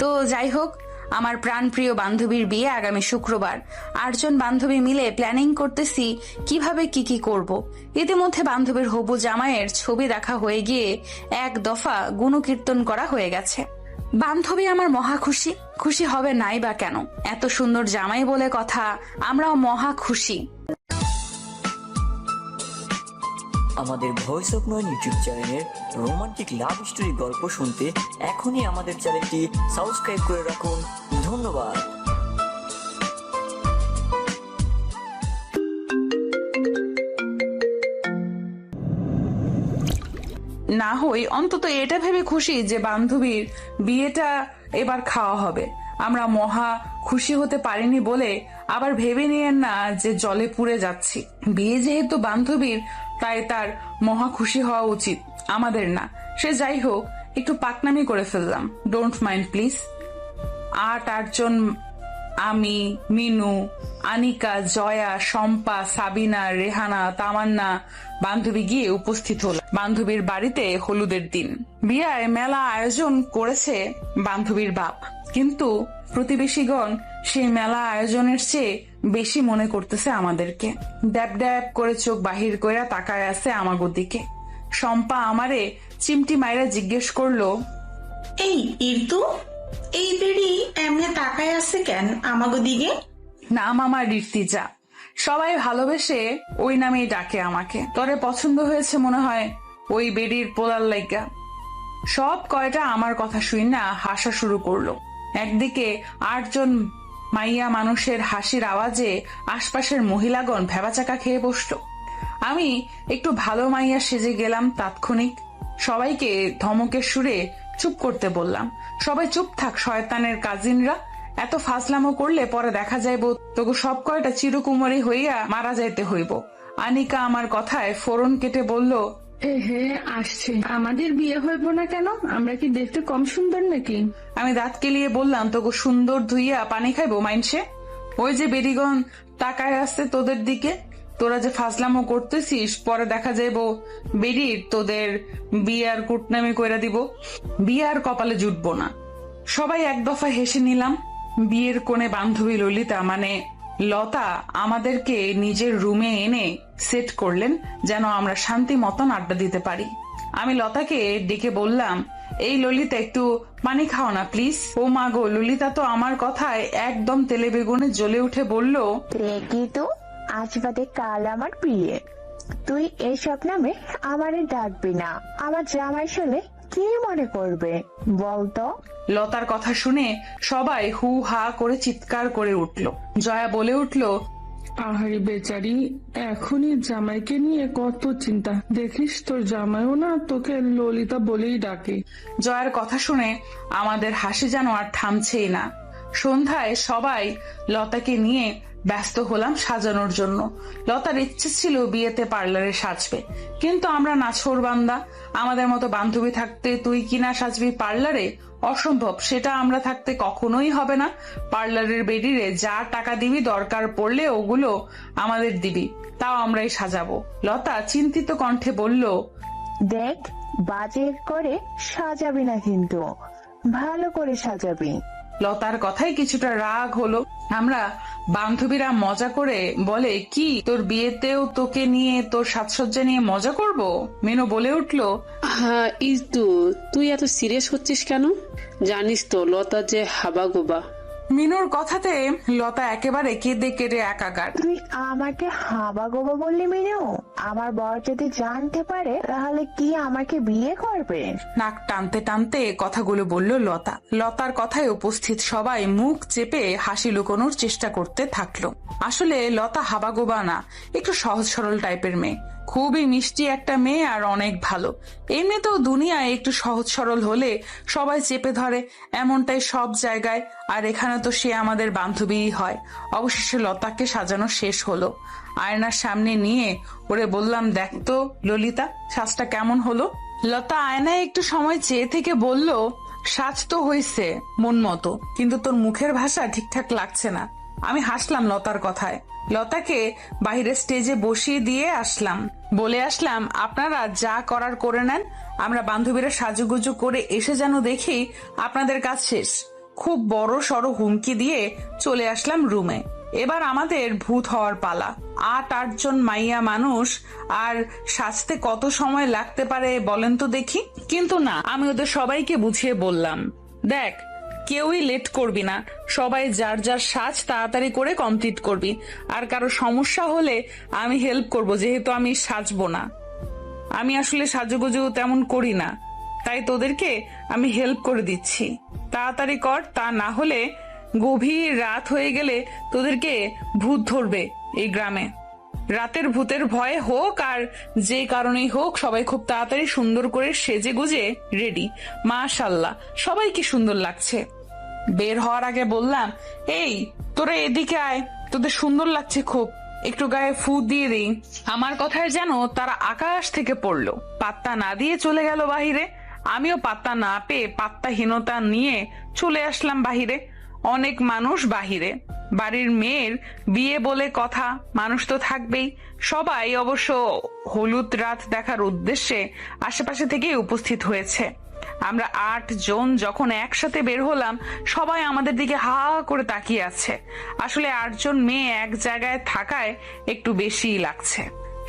তো যাই হোক, আমার প্রাণপ্রিয় বান্ধবীর বিয়ে আগামী শুক্রবার। 8 জন বান্ধবী মিলে প্ল্যানিং করতেছি কিভাবে কি করব। ইতিমধ্যে বান্ধবীর হবু জামাইয়ের ছবি দেখা হয়ে গিয়ে এক দফা গুণকীর্তন করা হয়ে গেছে। বান্ধবী আমার মহা খুশি। খুশি হবে নাই বা কেন, এত সুন্দর জামাই বলে কথা, আমরাও মহা খুশি। আমাদের ভয়েস অফ নয়ন ইউটিউব চ্যানেলের রোমান্টিক লাভ স্টোরি গল্প শুনতে এখনই আমাদের চ্যানেলটি সাবস্ক্রাইব করে রাখুন। ধন্যবাদ। না হই অন্তত এটা ভেবে খুশি যে বান্ধবীর বিয়েটা এবার খাওয়া হবে। আমরা মহা খুশি হতে পারিনি বলে আবার ভেবে নিয়েন না যে জলে পুড়ে যাচ্ছি। বিয়ে যেহেতু বান্ধবীর, তাই তার মহা খুশি হওয়া উচিত, আমাদের না। সে যাই হোক, একটু পাকনামি করে ফেললাম, ডোন্ট মাইন্ড প্লিজ। 8 জন, আমি, মিনু, আনিকা, জয়া, শম্পা, সাবিনা, রেহানা, তামান্না বান্ধবী গিয়ে উপস্থিত হল বান্ধবীর বাড়িতে হলুদের দিন। বিয়ায় মেলা আয়োজন করেছে বান্ধবীর বাপ, কিন্তু প্রতিবেশীগণ সেই মেলা আয়োজনের চেয়ে বেশি মনে করতেছে আমাদেরকে। ড্যাব ড্যাব করে চোখ বাহির কইরা তাকায় আছে আমাগো দিকে। শম্পা আমারে চিমটি মাইরা জিজ্ঞেস করলো, এই ইরতু, এই বেড়ি এমনি তাকায় আছে কেন আমাগো দিকে? নাম আমার ঋত্বিজা, সবাই ভালোবেসে ওই নামেই ডাকে আমাকে। তরে পছন্দ হয়েছে মনে হয় ওই বেডির পোলার লাইগা। সব কয়টা আমার কথা শুই না হাসা শুরু করলো। একদিকে 8 জন মাইয়া মানুষের হাসির আওয়াজে আশপাশের মহিলাগণ ভেবাচাকা খেয়ে বসলো। আমি একটু ভালো মাইয়া সেজে গেলাম তাৎক্ষণিক। সবাইকে ধমকের সুরে চুপ করতে বললাম। সবাই চুপ থাক শয়তানের কাজিনরা, এত ফাজলামো করলে পরে দেখা যাইব তোকে সব কয়টা চিরকুমারী হইয়া মারা যাইতে হইব। আনিকা আমার কথায় ফোরন কেটে বলল, হে আসছে, আমাদের বিয়ে হইব না কেন? আমরা কি দেখতে কম সুন্দর নাকি? আমি দাঁত কেলিয়ে বললাম, তোকে সুন্দর ধুইয়া পানি খাইবো মাইনসে? ওই যে বেরিগণ তাকায় আসছে তোদের দিকে, তোরা যে ফাজলামো করতেছিস পরে দেখা যাইব বেরির তোদের বিয়ার কুটনামি কইরা দিব। বিয়ার কপালে জুটবো না। সবাই এক দফা হেসে নিলাম। বিয়ের কোণে বান্ধবী ললিতা মানে লতা আমাদেরকে নিজের রুমে এনে সেট করলেন যেন আমরা শান্তি মতন আড্ডা দিতে পারি। আমি লতাকে ডেকে বললাম, এই ললিতা একটু পানি খাও না প্লিজ। ও মা গো, ললিতা তো আমার কথায় একদম তেলে বেগুনে জ্বলে উঠে বলল, কি তো আজ বাদে কাল আমার বিয়ে, তুই এইসব নামে আমারে ডাকবি না। আমার জামাই শুনে কি মনে করবে বলতো? লতার কথা শুনে সবাই হু হা করে চিৎকার করে উঠল। জয়া বলে উঠল, আহারি বেচারি, এখনই জামাইকে নিয়ে কত চিন্তা। দেখিস তোর জামাইও না তোকে ললিতা বলেই ডাকে। জয়ার কথা শুনে আমাদের হাসি যেন আর থামছেই না। সন্ধ্যায় সবাই লতাকে নিয়ে ব্যস্ত হলাম সাজানোর জন্য। লতার ইচ্ছে ছিল বিয়েতে পার্লারে সাজবে, কিন্তু আমরা নাছোড়বান্দা। আমাদের মতো বান্ধবী থাকতে তুই কিনা সাজবি পার্লারে? অসম্ভব, সেটা আমরা থাকতে কখনোই হবে না। পার্লারের বেডিরে যা টাকা দিবি দরকার পড়লে ওগুলো আমাদের দিবি, তাও আমরাই সাজাবো। লতা চিন্তিত কণ্ঠে বলল, দেখ, বাজেট করে সাজাবি না কিন্তু, ভালো করে সাজাবি। লতার কথায় কিছুটা রাগ হলো। আমরা বান্ধবীরা মজা করে বলে, কি তোর বিয়েতেও তোকে নিয়ে তোর সাজসজ্জা নিয়ে মজা করব? মেনু বলে উঠলো, হ্যাঁ ইজদু, তুই এত সিরিয়াস হচ্ছিস কেন? জানিস তো লতা যে হাবাগোবা। মিনুর কথাতে লতা একেবারে কেঁদে কেটে একাকার। তুই আমাকে হাবা গোবা বললি মিনু? আমার বর যদি জানতে পারে তাহলে কি আমাকে বিয়ে করবে? নাক টানতে টানতে কথাগুলো বলল লতা। লতার কথায় উপস্থিত সবাই মুখ চেপে হাসি লুকোনোর চেষ্টা করতে থাকলো। আসলে লতা হাবাগোবা না, একটু সহজ সরল টাইপের মেয়ে, খুবই মিষ্টি একটা মেয়ে আর অনেক ভালো। এমনিতেও দুনিয়ায় একটু সহজ সরল হলে সবাই চেপে ধরে, এমনটাই সব জায়গায়। আর এখানে তো সে আমাদের বান্ধবীই হয়। অবশেষে লতাকে সাজানো শেষ হলো। আয়নার সামনে নিয়ে ওরে বললাম, দেখতো ললিতা, সাজটা কেমন হলো? লতা আয়নায় একটু সময় চেয়ে থেকে বলল, সাজ তো হয়েছে মন মতো, কিন্তু তোর মুখের ভাষা ঠিকঠাক লাগছে না। আমি হাসলাম লতার কথায়। লতাকে বাইরে স্টেজে বসিয়ে দিয়ে আসলাম, বলে আসলাম, আপনারা যা করার করে নেন, আমরা বান্ধবীরা সাজুগুজু করে এসে যেন দেখি আপনাদের কাজ শেষ। খুব বড় সড়ো হুমকি দিয়ে চলে আসলাম রুমে। এবার আমাদের ভূত হওয়ার পালা। 8 জন মাইয়া মানুষ, আর সাজতে কত সময় লাগতে পারে বলেন তো দেখি। কিন্তু না, আমি ওদের সবাইকে বুঝিয়ে বললাম, দেখ কেউই লেট করবি না, সবাই যার যার সাজ তাড়াতাড়ি করে কমপ্লিট করবি, আর কারো সমস্যা হলে আমি হেল্প করব, যেহেতু আমি সাজবো না। আমি আসলে সাজুগুজু তেমন করি না, তাই তোদেরকে আমি হেল্প করে দিচ্ছি, তাড়াতাড়ি কর, তা না হলে গভীর রাত হয়ে গেলে তোদেরকে ভূত ধরবে এই গ্রামে। রাতের ভূতের ভয়ে হোক আর যে কারণেই হোক, সবাই খুব তাড়াতাড়ি সুন্দর করে সেজে গুজে রেডি। মাশাআল্লাহ, সবাই কি সুন্দর লাগছে। বের হওয়ার আগে বললাম, এই তোরা এদিকে আয়, তোদের সুন্দর লাগছে খুব, একটু গায়ে ফু দিয়ে দিই। আমার কথায় যেন তারা আকাশ থেকে পড়লো, পাত্তা না দিয়ে চলে গেল বাহিরে। আমিও পাত্তা না পেয়ে পাত্তাহীনতা নিয়ে চলে আসলাম বাহিরে। অনেক মানুষ বাহিরে, বাড়ির মেয়ের বিয়ে বলে কথা, মানুষ তো থাকবেই। সবাই অবশ্য হলুদ রাত দেখার উদ্দেশ্যে আশেপাশে থেকেই উপস্থিত হয়েছে। আমরা 8 জন যখন একসাথে বের হলাম, সবাই আমাদের দিকে হা করে তাকিয়ে আছে। আসলে 8 জন মেয়ে এক জায়গায় থাকায় একটু বেশিই লাগছে।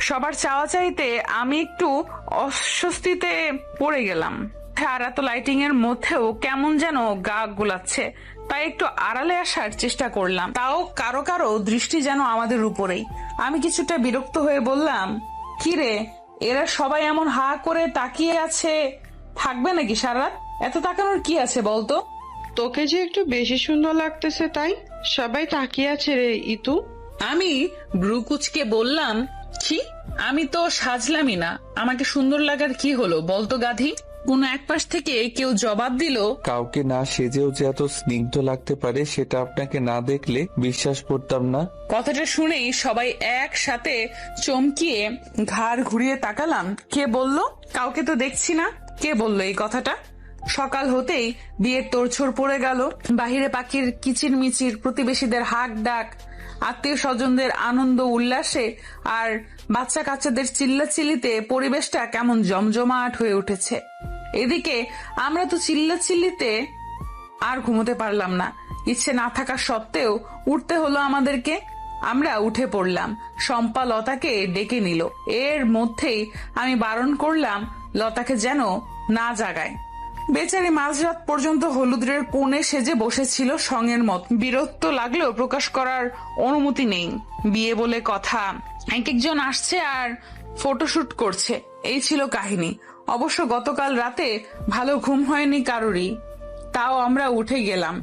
সবার চাওয়া চাইতে আমি একটু অস্বস্তিতে পড়ে গেলাম। আর এত লাইটিং এর মধ্যেও কেমন যেন গা গুলাচ্ছে, তাই একটু আড়ালে আসার চেষ্টা করলাম, তাও কারো কারো দৃষ্টি যেন আমাদের উপরেই। আমি কিছুটা বিরক্ত হয়ে বললাম, কি রে, এরা সবাই এমন হা করে তাকিয়ে আছে, থাকবে নাকি সারা রাত? এত তাকানোর কি আছে বলতো? তোকে যে একটু বেশি সুন্দর লাগতেছে তাই সবাই তাকিয়ে আছে রে ইতু। আমি ব্রু কুচকে বললাম, কি, আমি তো সাজলামই না, আমাকে সুন্দর লাগার কি হলো বলতো গাধি? কোন এক পাশ থেকে কেউ জবাব দিল, কাউকে না সেজেও যে এত স্নিগ্ধ লাগতে পারে সেটা আপনাকে না দেখলে বিশ্বাস করতাম না। কথাটা শুনেই সবাই একসাথে চমকিয়ে ঘাড় ঘুরিয়ে তাকালাম। কে বলল? কাউকে তো দেখছি না। কে বলল এই কথাটা? সকাল হতেই বিয়ের তোড়জোড় পড়ে গেল। বাহিরে পাখির কিচির মিচির, প্রতিবেশীদের হাক ডাক, আত্মীয় স্বজনদের আনন্দ উল্লাসে আর বাচ্চা কাচ্চাদের চিল্লাচিল্লিতে পরিবেশটা কেমন জমজমাট হয়ে উঠেছে। এদিকে আমরা তো চিল্লাচিল্লিতে আর ঘুমোতে পারলাম না। ইচ্ছে না থাকা সত্ত্বেও উঠতে হলো আমাদেরকে। আমরা উঠে পড়লাম। শম্পা লতাকে ডেকে নিল। এর মধ্যেই আমি বারণ করলাম লতাকে যেন না জাগায়। বেচারি মাঝরাত পর্যন্ত হলুদের কোণে সেজে বসেছিল সঙ্গের মত। বিরক্ত লাগলেও প্রকাশ করার অনুমতি নেই। বিয়ে বলে কথা, এক একজন আসছে আর ফটোশুট করছে, এই ছিল কাহিনী। অবশ্য গতকাল রাতে ভালো ঘুম হয়নি কারোরই, তাও আমরা উঠে গেলাম।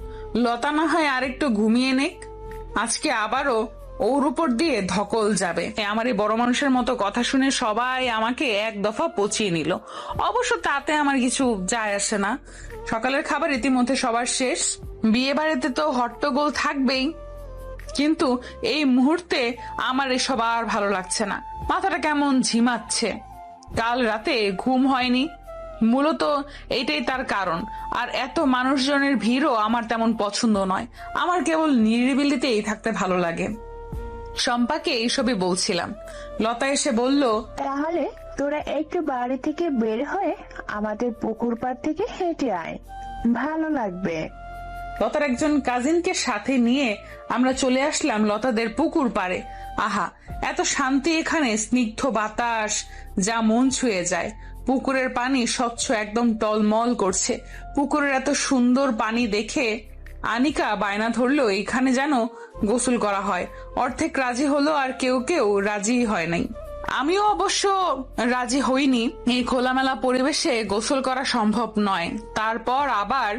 লতা না হয় আরেকটু ঘুমিয়ে নেক, আজকে আবারও ওর উপর দিয়ে ধকল যাবে। আমার এই বড় মানুষের মতো কথা শুনে সবাই আমাকে এক দফা পচিয়ে নিল। অবশ্য তাতে আমার কিছু যায় আসে না। সকালের খাবার ইতিমধ্যে সবার শেষ। বিয়ে বাড়িতে তো হট্টগোল থাকবেই, কিন্তু এই মুহূর্তে আমার এসব আর ভালো লাগছে না। মাথাটা কেমন ঝিমাচ্ছে। কাল রাতে ঘুম হয়নি, মূলত এইটাই তার কারণ। আর এত মানুষজনের ভিড়ও আমার তেমন পছন্দ নয়। আমার কেবল নিরিবিলিতেই থাকতে ভালো লাগে। শম্পাকে এইসবই বলছিলাম। লতা এসে বলল, তাহলে তোরা একটু বাড়ি থেকে বের হয়ে আমাদের পুকুর পাড় থেকে হেঁটে আয়, ভালো লাগবে। লতার একজন কাজিনকে সাথে নিয়ে আমরা চলে আসলাম লতাদের পুকুর পাড়ে। আহা, এত শান্তি এখানে, স্নিগ্ধ বাতাস যা মন ছুঁয়ে যায়। পুকুরের পানি স্বচ্ছ, একদম টলমল করছে। পুকুরের এত সুন্দর পানি দেখে আনিকা বায়না ধরলো এখানে যেন গোসল করা হয়। অর্ধেক রাজি হলো আর কেউ কেউ রাজি হয় নাই। আমিও অবশ্য রাজি হইনি। এই খোলামেলা পরিবেশে গোসল করা সম্ভব নয়। তারপর আবার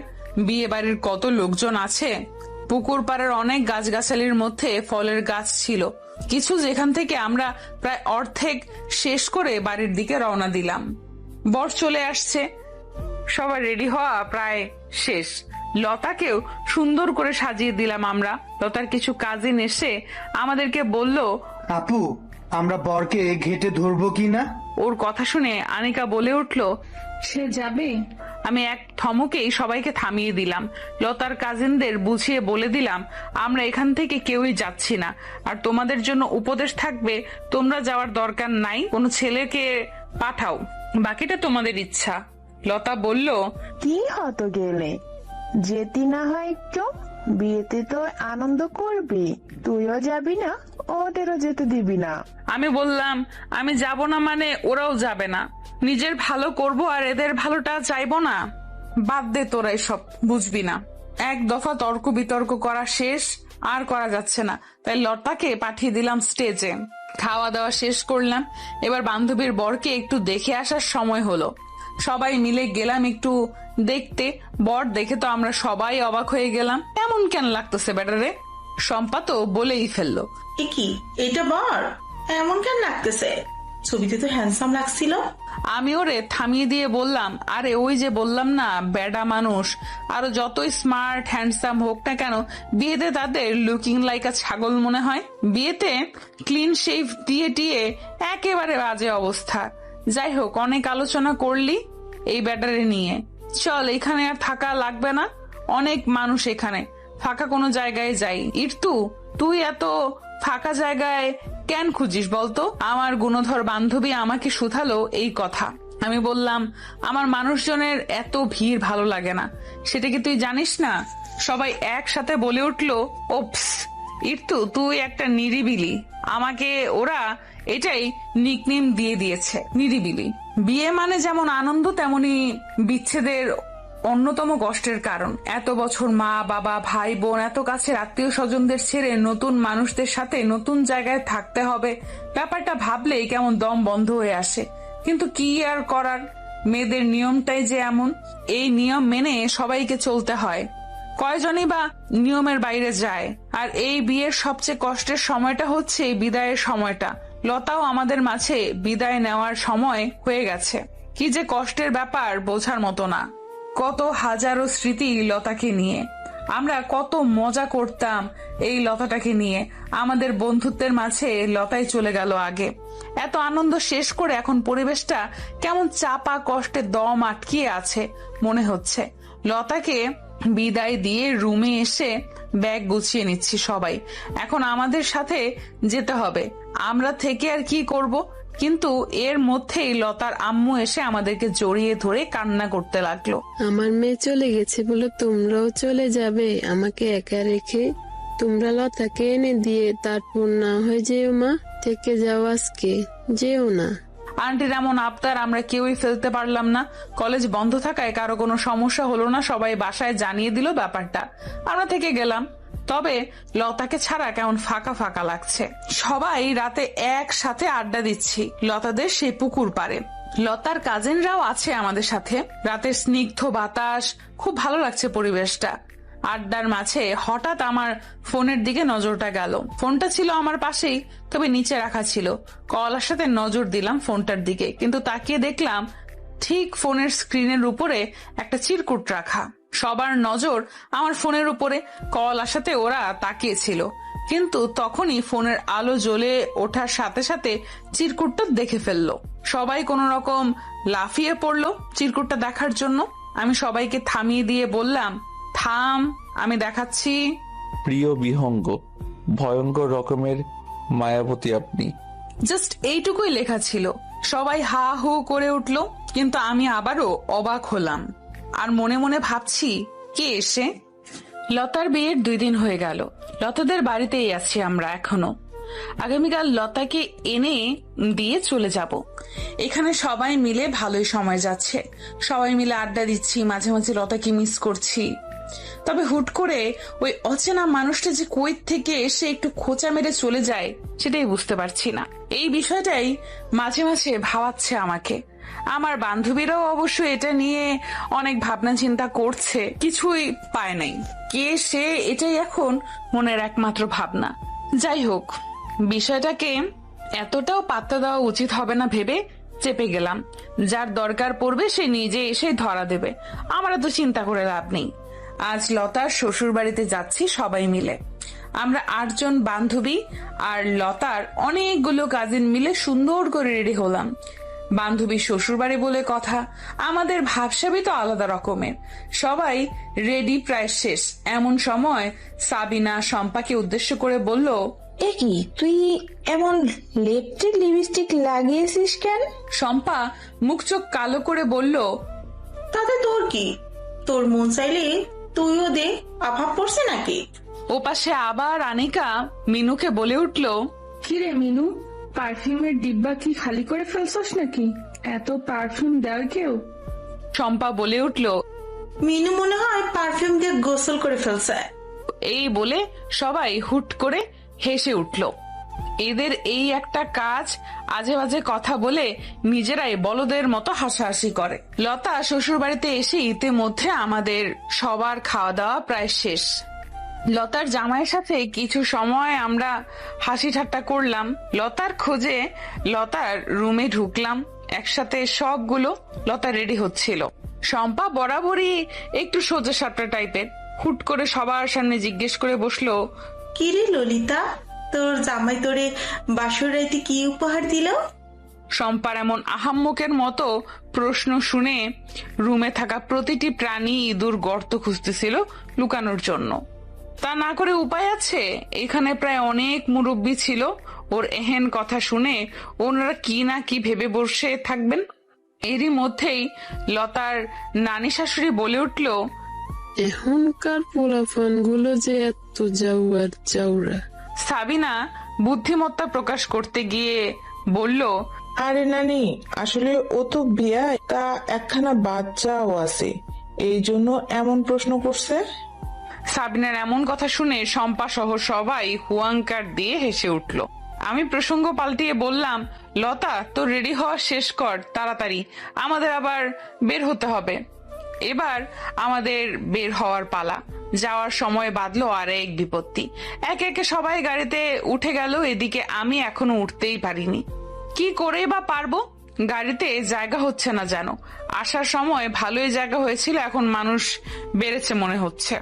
বিয়ে বাড়ির কত লোকজন আছে। পুকুর পাড়ের অনেক গাছগাছালির মধ্যে ফলের গাছ ছিল কিছু, যেখান থেকে আমরা প্রায় অর্ধেক শেষ করে বাড়ির দিকে রওনা দিলাম। বর চলে আসছে, সবার রেডি হওয়া প্রায় শেষ। লতাকেও সুন্দর করে সাজিয়ে দিলাম আমরা। লতার কিছু কাজিন এসে আমাদেরকে বলল, আপু, আমরা বরকে ঘেটে ধরবো কি না? ওর কথা শুনে আনিকা বলে উঠল, সে যাবে? আমি এক ধমকেই সবাইকে থামিয়ে দিলাম। লতার কাজিনদের বুঝিয়ে বলে দিলাম, আমরা এখান থেকে কেউই যাচ্ছি না। আর তোমাদের জন্য উপদেশ থাকবে, তোমরা যাওয়ার দরকার নাই, কোনো ছেলেকে পাঠাও, বাকিটা তোমাদের ইচ্ছা। লতা বলল, কি হতো গেলে? যেতে না হয় একটু? বিয়েতে তো আনন্দ করবি, তুইও যাবি না, ওদেরও যেতে দিবি না। আমি বললাম আমি যাব না মানে ওরাও যাবে না। নিজের ভালো করব আর এদের ভালোটা চাইবো না। বাদ দে তোরা এসব, বুঝবি না। এক দফা তর্ক বিতর্ক করা শেষ, আর করা যাচ্ছে না, তাই লতাকে পাঠিয়ে দিলাম স্টেজে। খাওয়া দাওয়া শেষ করলাম, এবার বান্ধবীর বরকে একটু দেখে আসার সময় হলো। সবাই মিলে গেলাম একটু দেখতে। বর দেখে তো আমরা সবাই অবাক হয়ে গেলাম, এমন কেন লাগতেছে বেটারে? শম্পা তো বলেই ফেললো, এ কি, এটা বর? এমন কেন লাগতেছে? ছবিতে তো হ্যান্ডসাম লাগছিল। আমি ওরে থামিয়ে দিয়ে বললাম, আরে ওই যে বললাম না, বেডা মানুষ আরো যতই স্মার্ট হ্যান্ডসাম হোক না কেন, বিয়েতে তাদের লুকিং লাইক আ ছাগল মনে হয়। বিয়েতে ক্লিন শেভ দিয়ে টিয়ে একেবারে বাজে অবস্থা। যাই হোক, অনেক আলোচনা করলি এই ব্যাটারে নিয়ে। চল, এখানে আর থাকা লাগবে না, অনেক মানুষ এখানে, ফাঁকা কোনো জায়গায় যাই। ইরতু, তুই এত ফাঁকা জায়গায় কেন খুঁজিস বলতো? আমার গুণধর বান্ধবী আমাকে শুধালো এই কথা। আমি বললাম, আমার মানুষজনের এত ভিড় ভালো লাগে না, সেটা কি তুই জানিস না? সবাই একসাথে বলে উঠলো, ওপস ইরতু, তুই একটা নিরিবিলি। আমাকে ওরা এটাই নিকনেম দিয়ে দিয়েছে, নিরিবিলি। বিয়ে মানে যেমন আনন্দ, তেমনি বিচ্ছেদের অন্যতম কষ্টের কারণ। এত বছর মা বাবা ভাই বোন এত কাছের আত্মীয় স্বজনদের ছেড়ে নতুন মানুষদের সাথে নতুন জায়গায় থাকতে হবে, ব্যাপারটা ভাবলেই কেমন দম বন্ধ হয়ে আসে। কিন্তু কি আর করার, মেয়েদের নিয়মটাই যে এমন। এই নিয়ম মেনে সবাইকে চলতে হয়, কয়জনই বা নিয়মের বাইরে যায়। আর এই বিয়ের সবচেয়ে কষ্টের সময়টা হচ্ছে এই বিদায়ের সময়টা। লতাও আমাদের মাঝে বিদায় নেওয়ার সময় হয়ে গেছে। কি যে কষ্টের ব্যাপার বোঝার মতো না। কত হাজারো স্মৃতি লতাকে নিয়ে, আমরা কত মজা করতাম এই লতাটাকে নিয়ে। আমাদের বন্ধুত্বের মাঝে লতাই চলে গেল আগে। এত আনন্দ শেষ করে এখন পরিবেশটা কেমন চাপা কষ্টে দম আটকিয়ে আছে মনে হচ্ছে। লতাকে বিদায় দিয়ে রুমে এসে ব্যাগ গুছিয়ে নিচ্ছি সবাই। এখন আমাদের সাথে যেতে হবে, আমরা থেকে আর কি করব। কিন্তু এর মধ্যেই লতার আম্মু এসে আমাদেরকে জড়িয়ে ধরে কান্না করতে লাগলো। আমার মেয়ে চলে গেছে বলে তোমরাও চলে যাবে আমাকে একা রেখে? তোমরা লতাকে এনে দিয়ে তারপর না হয়ে যেও মা, থেকে যাও আজকে, যেও না। আন্টির এমন আবদার আমরা কেউই ফেলতে পারলাম না। কলেজ বন্ধ থাকায় কারো কোনো সমস্যা হলো না, সবাই বাসায় জানিয়ে দিল ব্যাপারটা। আমরা থেকে গেলাম। তবে লতাকে ছাড়া কেমন ফাঁকা ফাঁকা লাগছে। সবাই রাতে একসাথে আড্ডা দিচ্ছি লতাদের সেই পুকুর পাড়ে। লতার কাজিনরাও আছে আমাদের সাথে। রাতের স্নিগ্ধ বাতাস, খুব ভালো লাগছে পরিবেশটা। আড্ডার মাঝে হঠাৎ আমার ফোনের দিকে নজরটা গেল। ফোনটা ছিল আমার পাশেই, তবে নিচে রাখা ছিল। কলার সাথে নজর দিলাম ফোনটার দিকে, কিন্তু তাকিয়ে দেখলাম ঠিক ফোনের স্ক্রিনের উপরে একটা চিরকুট রাখা। সবার নজর আমার ফোনের উপরে। কল আসাতে ওরা তাকিয়েছিল, কিন্তু তখনই ফোনের আলো জ্বলে ওঠার সাথে সাথে চিরকুটটা দেখে ফেললো। সবাই কোনো রকম লাফিয়ে পড়লো চিরকুটটা দেখার জন্য। আমি সবাইকে থামিয়ে দিয়ে বললাম, থাম, আমি দেখাচ্ছি। প্রিয় বিহঙ্গ, ভয়ঙ্কর রকমের মায়াবতী আপনি। জাস্ট এইটুকুই লেখা ছিল। সবাই হা হু করে উঠলো, কিন্তু আমি আবারও অবাক হলাম আর মনে মনে ভাবছি, কে এসে? লতার বিয়ের 2 দিন হয়ে গেল। লতাদের বাড়িতেই আছি আমরা এখনো। আগামীকাল লতাকে এনে দিয়ে চলে যাব। এখানে সবাই মিলে ভালোই সময় যাচ্ছে। সবাই মিলে আড্ডা দিচ্ছি, মাঝে মাঝে লতাকে মিস করছি। তবে হুট করে ওই অচেনা মানুষটা যে কই থেকে এসে একটু খোঁচা মেরে চলে যায়, সেটাই বুঝতে পারছি না। এই বিষয়টাই মাঝে মাঝে ভাবাচ্ছে আমাকে। আমার বান্ধবীরাও অবশ্য এটা নিয়ে অনেক ভাবনা চিন্তা করছে, কিছুই পায় নাই। কে সে, এটাই এখন মনের একমাত্র ভাবনা। যাই হোক, বিষয়টাকে এতটাও পাত্তা দেওয়া উচিত হবে না ভেবে চেপে গেলাম। যার দরকার পড়বে সে নিজে এসে ধরা দেবে, আমরা তো চিন্তা করে লাভ নেই। আজ লতার শ্বশুর বাড়িতে যাচ্ছি সবাই মিলে। আমরা 8 জন বান্ধবী আর লতার অনেকগুলো কাজিন মিলে সুন্দর করে রেডি হলাম। বান্ধবীর শ্বশুর বাড়ি বলে কথা, আমাদের ভাবসাবি তো আলাদা রকমের। সবাই রেডি প্রায় শেষ। এমন সময় সাবিনা শম্পাকে উদ্দেশ্য করে বলল, এ কি, তুই এমন লিপস্টিক লিপস্টিক লাগিয়েছিস কেন? শম্পা মুখ চোখ কালো করে বলল, তাতে তোর কি? তোর মন চাইলে তুইও দে, অভাব পড়ছে নাকি? ওপাশে আবার আনিকা মিনুকে বলে উঠল, কিরে মিনু, পারফিউমের ডিব্বা কি খালি করে ফেলছস নাকি? এত পারফিউম দেয় কেউ? শম্পা বলে উঠল, মিনু মনে হয় পারফিউম দিয়ে গোসল করে ফেলছে। এই বলে সবাই হুট করে হেসে উঠল। এদের এই একটা কাজ, আজে বাজে কথা বলে নিজেরাই বলদের মতো হাসাহাসি করে। লতা শ্বশুর বাড়িতে এসে ইতিমধ্যে আমাদের সবার খাওয়া দাওয়া প্রায় শেষ। লতার জামাইয়ের সাথে কিছু সময় আমরা হাসি ঠাট্টা করলাম। লতার খোঁজে লতার রুমে ঢুকলাম। একসাথে সবগুলো লতা রেডি হচ্ছিল। শম্পা বরাবরই একটু সোজা সাপটা টাইপের। হুট করে সবার সামনে জিজ্ঞেস করে বসলো, কিরে ললিতা, তোর জামাই তোরে বাসর রাইতে কি উপহার দিল? শম্পার এমন আহাম্মকের মতো প্রশ্ন শুনে রুমে থাকা প্রতিটি প্রাণী ইঁদুর গর্ত খুঁজতেছিল লুকানোর জন্য। তা না করে উপায় আছে? এখানে প্রায় অনেক মুরব্বী ছিল। ওর এহেন কথা শুনে ওনারা কি না কি ভেবে বসে থাকবেন। এরই মধ্যেই লতার নানি শাশুড়ি বলে উঠল, এখনকার পোলাপান গুলো যে এত জাউয়ার জাউরা। সাবিনা বুদ্ধিমত্তা প্রকাশ করতে গিয়ে বলল, আরে নানি, আসলে ও তো বিয়া, তা একখানা বাচ্চাও আছে, এই জন্য এমন প্রশ্ন করছে। সাবিনার এমন কথা শুনে শম্পা সহ সবাই হুয়াঙ্কার দিয়ে হেসে উঠল। আমি প্রসঙ্গ পাল্টিয়ে বললাম, লতা, তোর রেডি হওয়া শেষ কর তাড়াতাড়ি, আমাদের আবার বের হতে হবে। এবার আমাদের বের হওয়ার পালা। যাওয়ার সময় বাঁধলো আর এক বিপত্তি। একে একে সবাই গাড়িতে উঠে গেল। এদিকে আমি এখনো উঠতেই পারিনি। কি করে বা পারবো? গাড়িতে জায়গা হচ্ছে না যেন। আসার সময় ভালোই জায়গা হয়েছিল, এখন মানুষ বেড়েছে মনে হচ্ছে।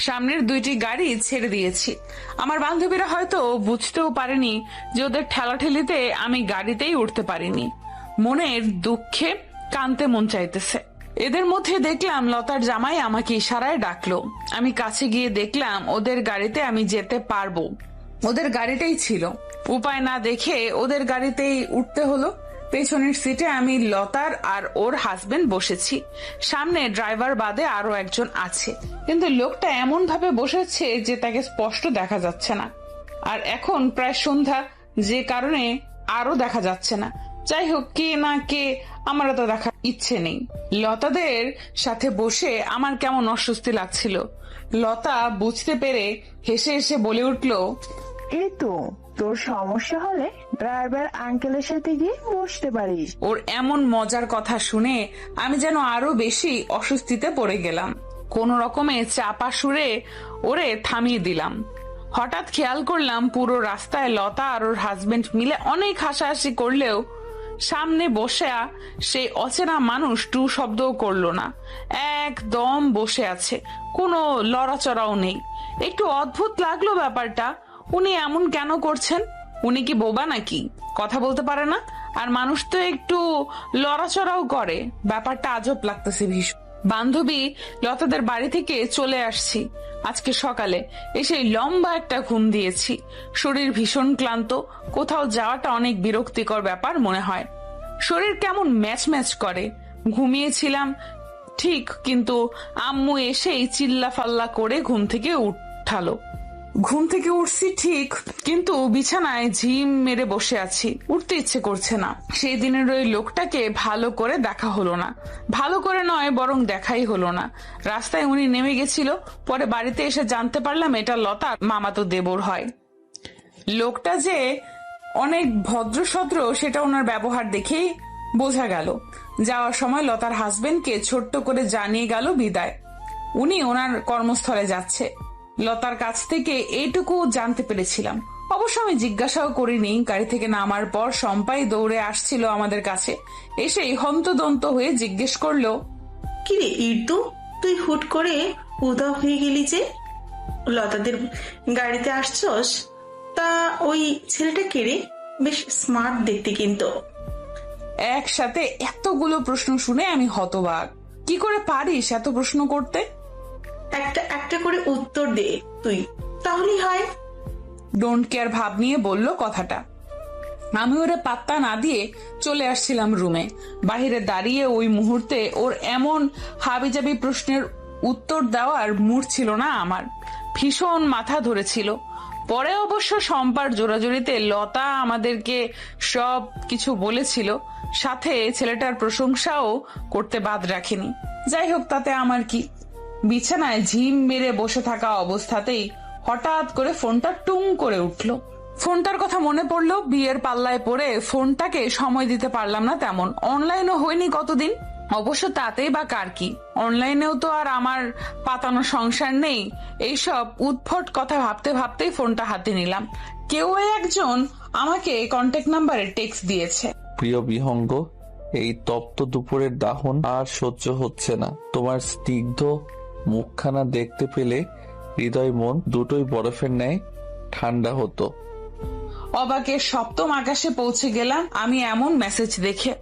সামনের দুইটি গাড়ি ছেড়ে দিয়েছি। আমার বান্ধবীরা হয়তো বুঝতেও পারেনি যে ওদের ঠেলাঠেলিতে আমি গাড়িতেই উঠতে পারিনি। মনের দুঃখে কানতে মন চাইতেছে। এদের মধ্যে দেখলাম লতার জামাই আমাকে ইশারায় ডাকলো। আমি কাছে গিয়ে দেখলাম ওদের গাড়িতে আমি যেতে পারবো। ওদের গাড়িটাই ছিল। উপায় না দেখে ওদের গাড়িতেই উঠতে হলো। পেছনের সিটে আমি, লতার আর ওর হাজবেন্ড বসেছি। সামনে ড্রাইভার বাদে আরো একজন আছে, কিন্তু লোকটা এমন ভাবে বসেছে যে তাকে স্পষ্ট দেখা যাচ্ছে না। আর এখন প্রায় সন্ধ্যা, যে কারণে আরো দেখা যাচ্ছে না। যাই হোক, কে না কে আমার তো দেখার ইচ্ছে নেই। লতাদের সাথে বসে আমার কেমন অস্বস্তি লাগছিল। লতা বুঝতে পেরে হেসে হেসে বলে উঠলো, এই তো, তোর সমস্যা হলে ড্রাইভার আঙ্কেলের সাথে গিয়ে বসতে পারিস। ওর এমন মজার কথা শুনে আমি যেন আরো বেশি অস্বস্তিতে পড়ে গেলাম। কোন রকমে চাপা সুরে ওরে থামিয়ে দিলাম। হঠাৎ খেয়াল করলাম পুরো রাস্তায় লতা আর ওর হাজবেন্ড মিলে অনেক হাসাহাসি করলেও সামনে বসে সেই অচেনা মানুষ টু শব্দও করলো না। একদম বসে আছে, কোনো লড়াচড়াও নেই। একটু অদ্ভুত লাগলো ব্যাপারটা। উনি এমন কেন করছেন? উনি কি বোবা নাকি? কথা বলতে পারে না? আর মানুষ তো একটু লড়াচড়াও করে। ব্যাপারটা আজব লাগতেছে ভীষণ। বান্ধবী লতাদের বাড়ি থেকে চলে আসছি আজকে সকালে। এসে লম্বা একটা ঘুম দিয়েছি। শরীর ভীষণ ক্লান্ত। কোথাও যাওয়াটা অনেক বিরক্তিকর ব্যাপার মনে হয়। শরীর কেমন ম্যাচ ম্যাচ করে। ঘুমিয়েছিলাম ঠিক, কিন্তু আম্মু এসেই চিল্লা ফাল্লা করে ঘুম থেকে উঠালো। ঘুম থেকে উঠছি ঠিক, কিন্তু বিছানায় ঝিম মেরে বসে আছি। উঠতে ইচ্ছে করছে না। সেই দিনের ওই লোকটাকে ভালো করে দেখা হলো না। ভালো করে নয়, বরং দেখাই হলো না। রাস্তায় উনি নেমে গেছিল। পরে বাড়িতে এসে জানতে পারলাম এটা লতার মামাতো দেবর হয়। লোকটা যে অনেক ভদ্রসদ্র সেটা ওনার ব্যবহার দেখেই বোঝা গেল। যাওয়ার সময় লতার হাজবেন্ডকে ছোট্ট করে জানিয়ে গেল বিদায়। উনি ওনার কর্মস্থলে যাচ্ছে। লতার কাছ থেকে এইটুকু জানতে পেরেছিলাম। অবশ্য আমি জিজ্ঞাসাও করিনি। গাড়ি থেকে নামার পর শম্পাই দৌড়ে আসছিল আমাদের কাছে। এসেই হন্তদন্ত হয়ে জিজ্ঞেস করলো, কিরে ইর্তু, তুই হুট করে উদা হয়ে গেলি যে? লতাদের গাড়িতে আসছস? তা ওই ছেলেটা কে রে? বেশ স্মার্ট দেখতে কিন্তু। একসাথে এতগুলো প্রশ্ন শুনে আমি হতবাক। কি করে পারিস এত প্রশ্ন করতে? একটা একটা করে উত্তর দে তুই, তাহলেই হয়। ডোন্ট কেয়ার ভাব নিয়ে বলল কথাটা। আমি ওরে পাত্তা না দিয়ে চলে আসছিলাম রুমে। বাহিরে দাঁড়িয়ে ওই মুহূর্তে ওর এমন হাবিজাবি প্রশ্নের উত্তর দেওয়ার মুড ছিল না আমার, ভীষণ মাথা ধরেছিল। পরে অবশ্য শম্পার জোরাজুরিতে লতা আমাদেরকে সব কিছু বলেছিল, সাথে ছেলেটার প্রশংসাও করতে বাদ রাখেনি। যাই হোক, তাতে আমার কি। বিছানায় ঝিম মেরে বসে থাকা অবস্থাতেই হঠাৎ করে ফোনটা টুং করে উঠলো। ফোনটার কথা মনে পড়লো। বিয়ের পাল্লায় পড়ে ফোনটাকে সময় দিতে পারলাম না তেমন। অনলাইনও হয়নি কতদিন। অবশ্য তাতেই বা কার কি, অনলাইনেও তো আর আমার পাতানো সংসার নেই। এইসব উদ্ভট কথা ভাবতে ভাবতেই ফোনটা হাতে নিলাম। কেউ একজন আমাকে কন্ট্যাক্ট নাম্বারে টেক্সট দিয়েছে। প্রিয় বিহঙ্গ, এই তপ্ত দুপুরের দাহন আর সহ্য হচ্ছে না। তোমার স্নিগ্ধ মুখখানা দেখতে পেলে হৃদয় মন দুটোই বরফের ন্যায় ঠান্ডা হতো। অবাকের সপ্তম আকাশে পৌঁছে গেলাম আমি এমন মেসেজ দেখে।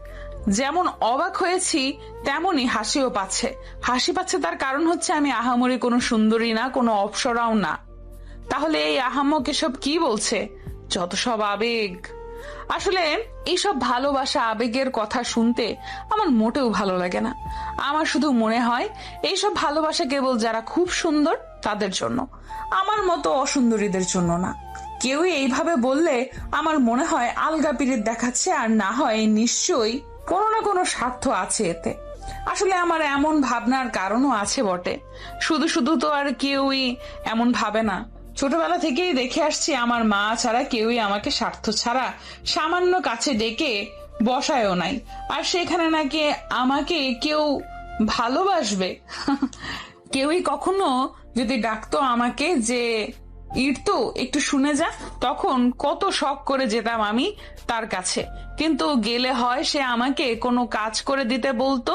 যেমন অবাক হয়েছি তেমনই হাসিও পাচ্ছে। হাসি পাচ্ছে তার কারণ হচ্ছে আমি আহামরি কোনো সুন্দরী না, কোনো অপ্সরাও না। তাহলে এই আহাম্মক এসব কি বলছে? যত সব আবেগ। আসলে এইসব ভালোবাসা আবেগের কথা শুনতে আমার মোটেও ভালো লাগে না। আমার শুধু মনে হয় এইসব ভালোবাসা কেবল যারা খুব সুন্দর তাদের জন্য, আমার মতো অসুন্দরীদের জন্য না। কেউই এইভাবে বললে আমার মনে হয় আলগা পিরিত দেখাচ্ছে, আর না হয় নিশ্চয়ই কোনো না কোনো স্বার্থ আছে এতে। আসলে আমার এমন ভাবনার কারণও আছে বটে। শুধু শুধু তো আর কেউই এমন ভাবে না। ছোটবেলা থেকেই দেখে আসছি আমার মা ছাড়া কেউই আমাকে স্বার্থ ছাড়া সামান্য কাছে ডেকে বসায়ও নাই। আর সেখানে নাকি আমাকে কেউ ভালোবাসবে। কেউই কখনো যদি ডাকতো আমাকে যে ইরতু একটু শুনে যা, তখন কত শখ করে যেতাম আমি তার কাছে। কিন্তু গেলে হয় সে আমাকে কোনো কাজ করে দিতে বলতো,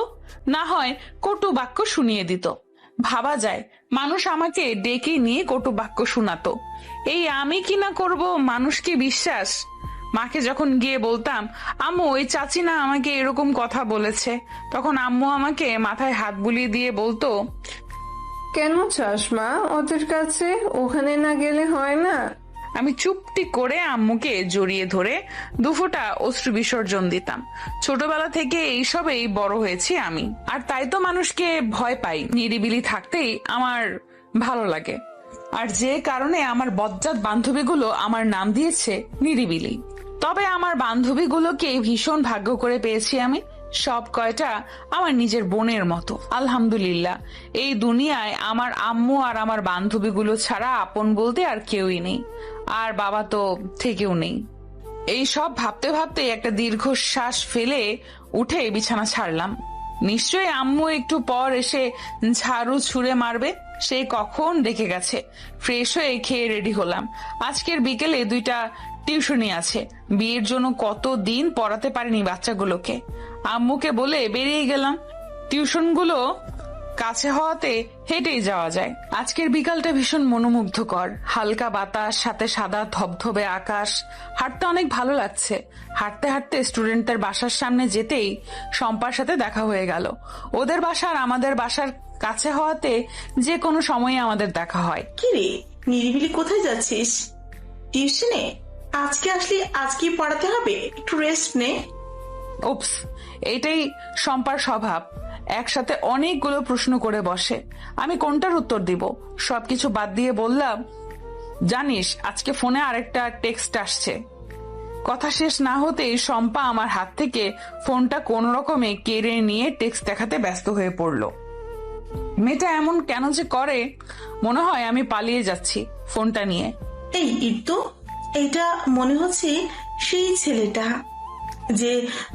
না হয় কটু বাক্য শুনিয়ে দিত। ভাবা যায় মানুষ আমাকে ডেকে নিয়ে কটু বাক্য শোনাতো। এই আমি কি না করব মানুষকে বিশ্বাস। মাকে যখন গিয়ে বলতাম, আম্মু ওই চাচি না আমাকে এরকম কথা বলেছে, তখন আম্মু আমাকে মাথায় হাত বুলিয়ে দিয়ে বলতো, কেন চাস মা ওদের কাছে? ওখানে না গেলে হয় না? আমি চুপটি করে আম্মুকে জড়িয়ে ধরে দুফোঁটা অশ্রু বিসর্জন দিতাম। ছোটবেলা থেকে এইসবেই বড় হয়েছি আমি, আর তাই তো মানুষকে ভয় পাই। নিরিবিলি থাকতেই আমার ভালো লাগে, আর যে কারণে আমার বজ্জাত বান্ধবীগুলো আমার নাম দিয়েছে নিরিবিলি। তবে আমার বান্ধবীগুলোকে ভীষণ ভাগ্য করে পেয়েছি আমি। সব কয়টা আমার নিজের বোনের মতো, আলহামদুলিল্লাহ। এই দুনিয়ায় আমার আম্মু আর আমার বান্ধবীগুলো ছাড়া আপন বলতে আর কেউই নেই, আর বাবা তো থেকেও নেই। এই সব ভাবতে ভাবতে একটা দীর্ঘশ্বাস ফেলে উঠে বিছানা ছাড়লাম। নিশ্চয়ই আম্মু একটু পর এসে ঝাড়ু ছুঁড়ে মারবে, সে কখন ডেকে গেছে। ফ্রেশ হয়ে খেয়ে রেডি হলাম। আজকের বিকেলে 2টা টিউশনি আছে। বিয়ের জন্য কতদিন পড়াতে পারিনি বাচ্চাগুলোকে। আম্মুকে বলে বেরিয়ে গেলাম। টিউশনগুলো কাছে হওয়াতে হেঁটেই যাওয়া যায়। আজকের বিকালটা ভীষণ মনোমুগ্ধকর। হালকা বাতাস, সাথে সাদা ধবধবে আকাশ। হাঁটতে অনেক ভালো লাগছে। হাঁটতে হাঁটতে স্টুডেন্টদের বাসার সামনে যেতেই শম্পার সাথে দেখা হয়ে গেল। ওদের বাসা আর আমাদের বাসার কাছে হওয়াতে যে কোনো সময়ে আমাদের দেখা হয়। কি রে নিরিবিলি, কোথায় যাচ্ছিস? টিউশনে? আজকে আসলি, আজকে পড়াতে হবে, একটু রেস্ট নে। উপস, এইটাই শম্পার স্বভাব। একসাথে অনেকগুলো প্রশ্ন করে বসে। আমি কোনটার উত্তর দিব? সবকিছু বাদ দিয়ে বললাম, জানিস আজকে ফোনে আরেকটা টেক্সট আসছে। কথা শেষ না হতেই শম্পা আমার হাত থেকে ফোনটা কোন রকমে কেড়ে নিয়ে টেক্সট দেখাতে ব্যস্ত হয়ে পড়লো। মেয়েটা এমন কেন যে করে, মনে হয় আমি পালিয়ে যাচ্ছি ফোনটা নিয়ে। এই ইরতু, এটা মনে হচ্ছে সেই ছেলেটা যে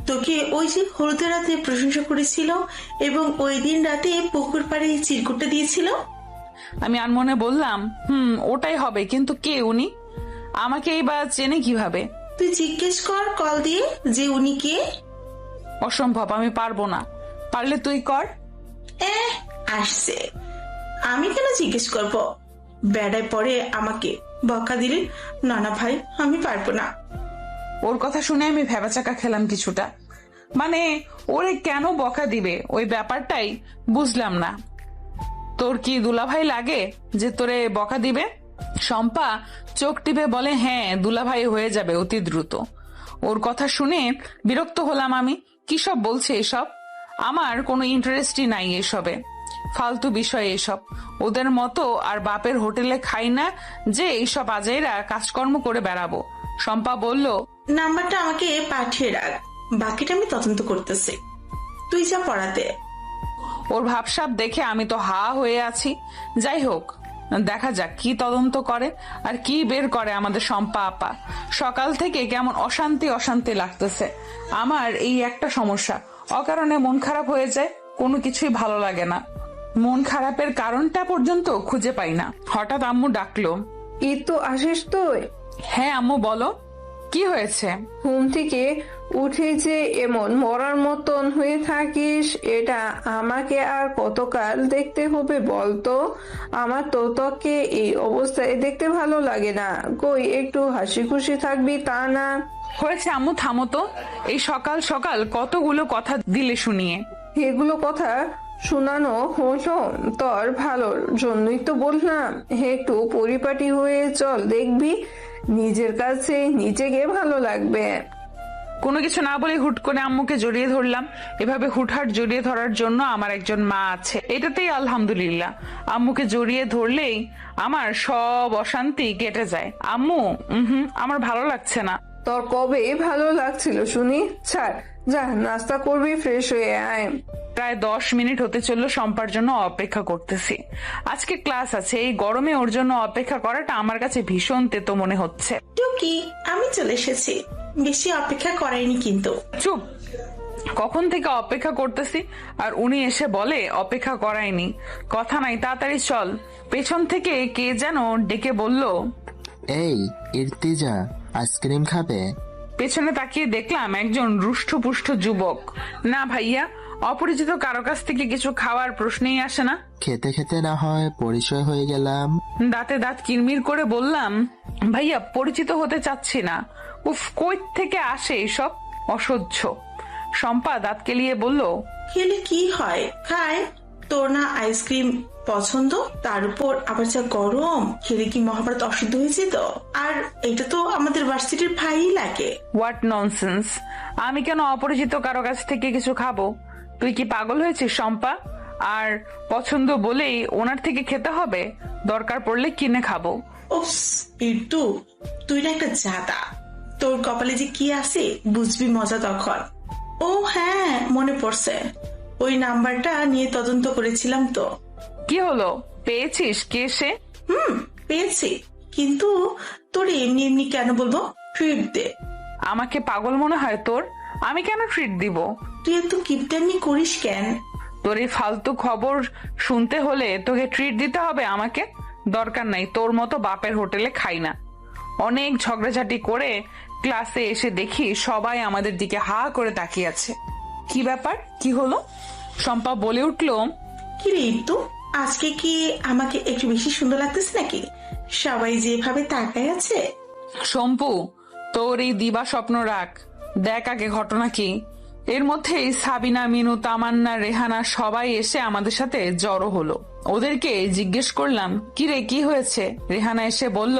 তোকে ওই যে হলুদের রাতে প্রশংসা করেছিল এবং ওই দিন রাতে পুকুর পাড়ে চিরকুটটা দিয়েছিল। আমি আনমনে বললাম, ওটাই হবে। কিন্তু কে উনি? আমাকে এইবার চেনে কিভাবে? তুই জিজ্ঞেস কর কল দিয়ে যে উনি কে। অসম্ভব, আমি পারবো না। পারলে তুই কর। আসছে, আমি কেন জিজ্ঞেস করব? বেড়ায় পরে আমাকে বকা দিলে। না না ভাই, আমি পারবো না। ওর কথা শুনে আমি ভেবাচাকা খেলাম কিছুটা। মানে ওরে কেন বকা দিবে ওই ব্যাপারটাই বুঝলাম না। তোর কি দুলাভাই লাগে যে তোরে বকা দিবে? শম্পা চোখ টিপে বলে, হ্যাঁ দুলাভাই হয়ে যাবে অতি দ্রুত। ওর কথা শুনে বিরক্ত হলাম আমি। কি সব বলছে এসব? আমার কোনো ইন্টারেস্টই নাই এসবে। ফালতু বিষয় এসব। ওদের মতো আর বাপের হোটেলে খাই না যে এইসব আজাইরা কাজকর্ম করে বেড়াবো। শম্পা বলল, নাম্বারটা আমাকে পাঠিয়ে রাখ, বাকিটা আমি তদন্ত করতেছি, তুই যা পড়াতে। ওর ভাবসাব দেখে আমি তো হা হয়ে আছি। যাই হোক, দেখা যাক কি তদন্ত করে আর কি বের করে আমাদের শম্পা আপা। সকাল থেকে কেমন অশান্তি অশান্তি লাগতেছে। আমার এই একটা সমস্যা, অকারণে মন খারাপ হয়ে যায়, কোনো কিছুই ভালো লাগে না। মন খারাপের কারণটা পর্যন্ত খুঁজে পাই না। হঠাৎ আম্মু ডাকলো, ঈদ তো আসিস তুই? হ্যাঁ আম্মু বলো, কি হয়েছে? ঘুম থেকে উঠে যে এমন মরার মতন হয়ে থাকিস, এটা আমাকে আর কতকাল দেখতে হবে বলতো? আমার তো তোকে এই অবস্থায় দেখতে ভালো লাগে না। কই একটু হাসি খুশি থাকবি তা না। হয়েছে আম্মু, থামো তো। এই সকাল সকাল কতগুলো কথা দিলে শুনিয়ে। এগুলো কথা শোনানো হলো তোর ভালোর জন্যই তো বললাম, একটু পরিপাটি হয়ে চল, দেখবি নিজের কাছে নিজেকে ভালো লাগবে। কোনো কিছু না বলে হুট করে আম্মুকে জড়িয়ে ধরলাম। এভাবে হুটহাট জড়িয়ে ধরার জন্য আমার একজন মা আছে, এটাতেই আলহামদুলিল্লাহ। আম্মুকে জড়িয়ে ধরলেই আমার সব অশান্তি কেটে যায়। আম্মু আমার ভালো লাগছে না। তোর কবে ভালো লাগছিল শুনি? ছাড়, যা নাস্তা করবি, ফ্রেশ হয়ে আয়। প্রায় 10 মিনিট হতে চললো শম্পার জন্য অপেক্ষা করতেছি। আজকে ক্লাস আছে, এই গরমে ওর জন্য অপেক্ষা করাটা আমার কাছে ভীষণ তেতো মনে হচ্ছে। টুকি, আমি চলে এসেছি, বেশি অপেক্ষা করাইনি কিন্তু। চুপ, কখন থেকে অপেক্ষা করতেছি আর উনি এসে বলে অপেক্ষা করায়নি। কথা নাই, তাড়াতাড়ি চল। পেছন থেকে কে যেন ডেকে বলল, এই ইর্তিজা, আইসক্রিম খাবে? পেছনে তাকিয়ে দেখলাম একজন রুষ্টপুষ্ট যুবক। না ভাইয়া, অপরিচিত কারো কাছ থেকে কিছু খাওয়ার প্রশ্নই আসে না। খেতে খেতে না হয় পরিচয় হয়ে গেলাম। দাঁতে দাঁত কিরমির করে বললাম, ভাইয়া পরিচিত হতে চাচ্ছি না। উফ, কই থেকে আসে এসব, অসহ্য। শম্পা দাঁত কেলিয়ে বলল, খেলে কি হয়, খায়। তোর না আইসক্রিম পছন্দ, তার উপর আবার যা গরম, খেলে কি মহাভারত অশুদ্ধ হয়েছে তো? আর এটা তো আমাদের ভার্সিটির ভাই লাগে। What nonsense! আমি কেন অপরিচিত কারো কাছ থেকে কিছু খাবো? তুই কি পাগল হয়েছিস শম্পা? আর পছন্দ বলেই ওনার থেকে খেতে হবে? দরকার পড়লে কিনে খাবো। ওপস ইটু, তুই না একটা জাদা। তোর কপালে যে কি আছে বুঝবি মজা তখন। ও হ্যাঁ, মনে পড়ছে, ওই নাম্বারটা নিয়ে তদন্ত করেছিলাম তো। কি হলো, পেয়েছিস কে সে? পেয়েছি, কিন্তু তোর এমনি এমনি কেন বলবো? ট্রিট দে। আমাকে পাগল মনে হয় তোর? আমি কেন ট্রিট দিব? তুই এত কিপটামি করিস কেন? তোর এই ফালতু খবর শুনতে হলে তোকে ট্রিট দিতে হবে আমাকে? দরকার নাই, তোর মতো বাপের হোটেলে খাই না। অনেক ঝগড়াঝাটি করে ক্লাসে এসে দেখি সবাই আমাদের দিকে হা করে তাকিয়ে আছে। কি ব্যাপার, কি হলো? শম্পা বলে উঠলো, কি রে ইটু, আজকে কি আমাকে একটু বেশি সুন্দর লাগতেছে নাকি? সবাই যেভাবে তাকায় আছে। শম্পু, তোর এই দিবা স্বপ্ন রাখ, দেখ আগে ঘটনা কি। এর মধ্যেই সাবিনা, মিনু, তামান্না, রেহানা সবাই এসে আমাদের সাথে জড়ো হলো। ওদেরকে জিজ্ঞেস করলাম, কি রে কি হয়েছে? রেহানা এসে বলল,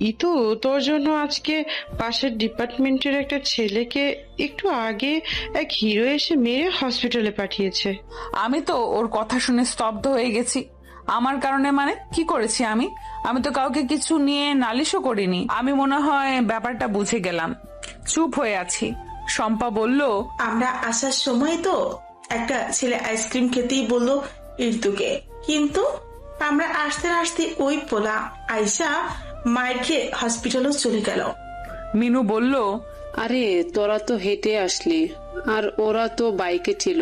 ইতু, তোর জন্য আজকে পাশের ডিপার্টমেন্টের একটা ছেলেকে একটু আগে এক হিরো এসে মেরে হসপিটালে পাঠিয়েছে। আমি তো ওর কথা শুনে স্তব্ধ হয়ে গেছি। আমার কারণে মানে? কি করেছি আমি? আমি তো কাউকে কিছু নিয়ে নালিশও করিনি। আমি মনে হয় ব্যাপারটা বুঝে গেলাম, চুপ হয়ে আছি। শম্পা বলল, আমরা আসার সময় তো একটা ছেলে আইসক্রিম খেতেই বললো ইর্তুকে, কিন্তু আমরা আসতে আসতে ওই পোলা আয়শা মায়ের খেয়ে হসপিটালও চলে গেল। মিনু বলল, আরে তোরা তো হেঁটে আসলি আর ওরা তো বাইকে ছিল।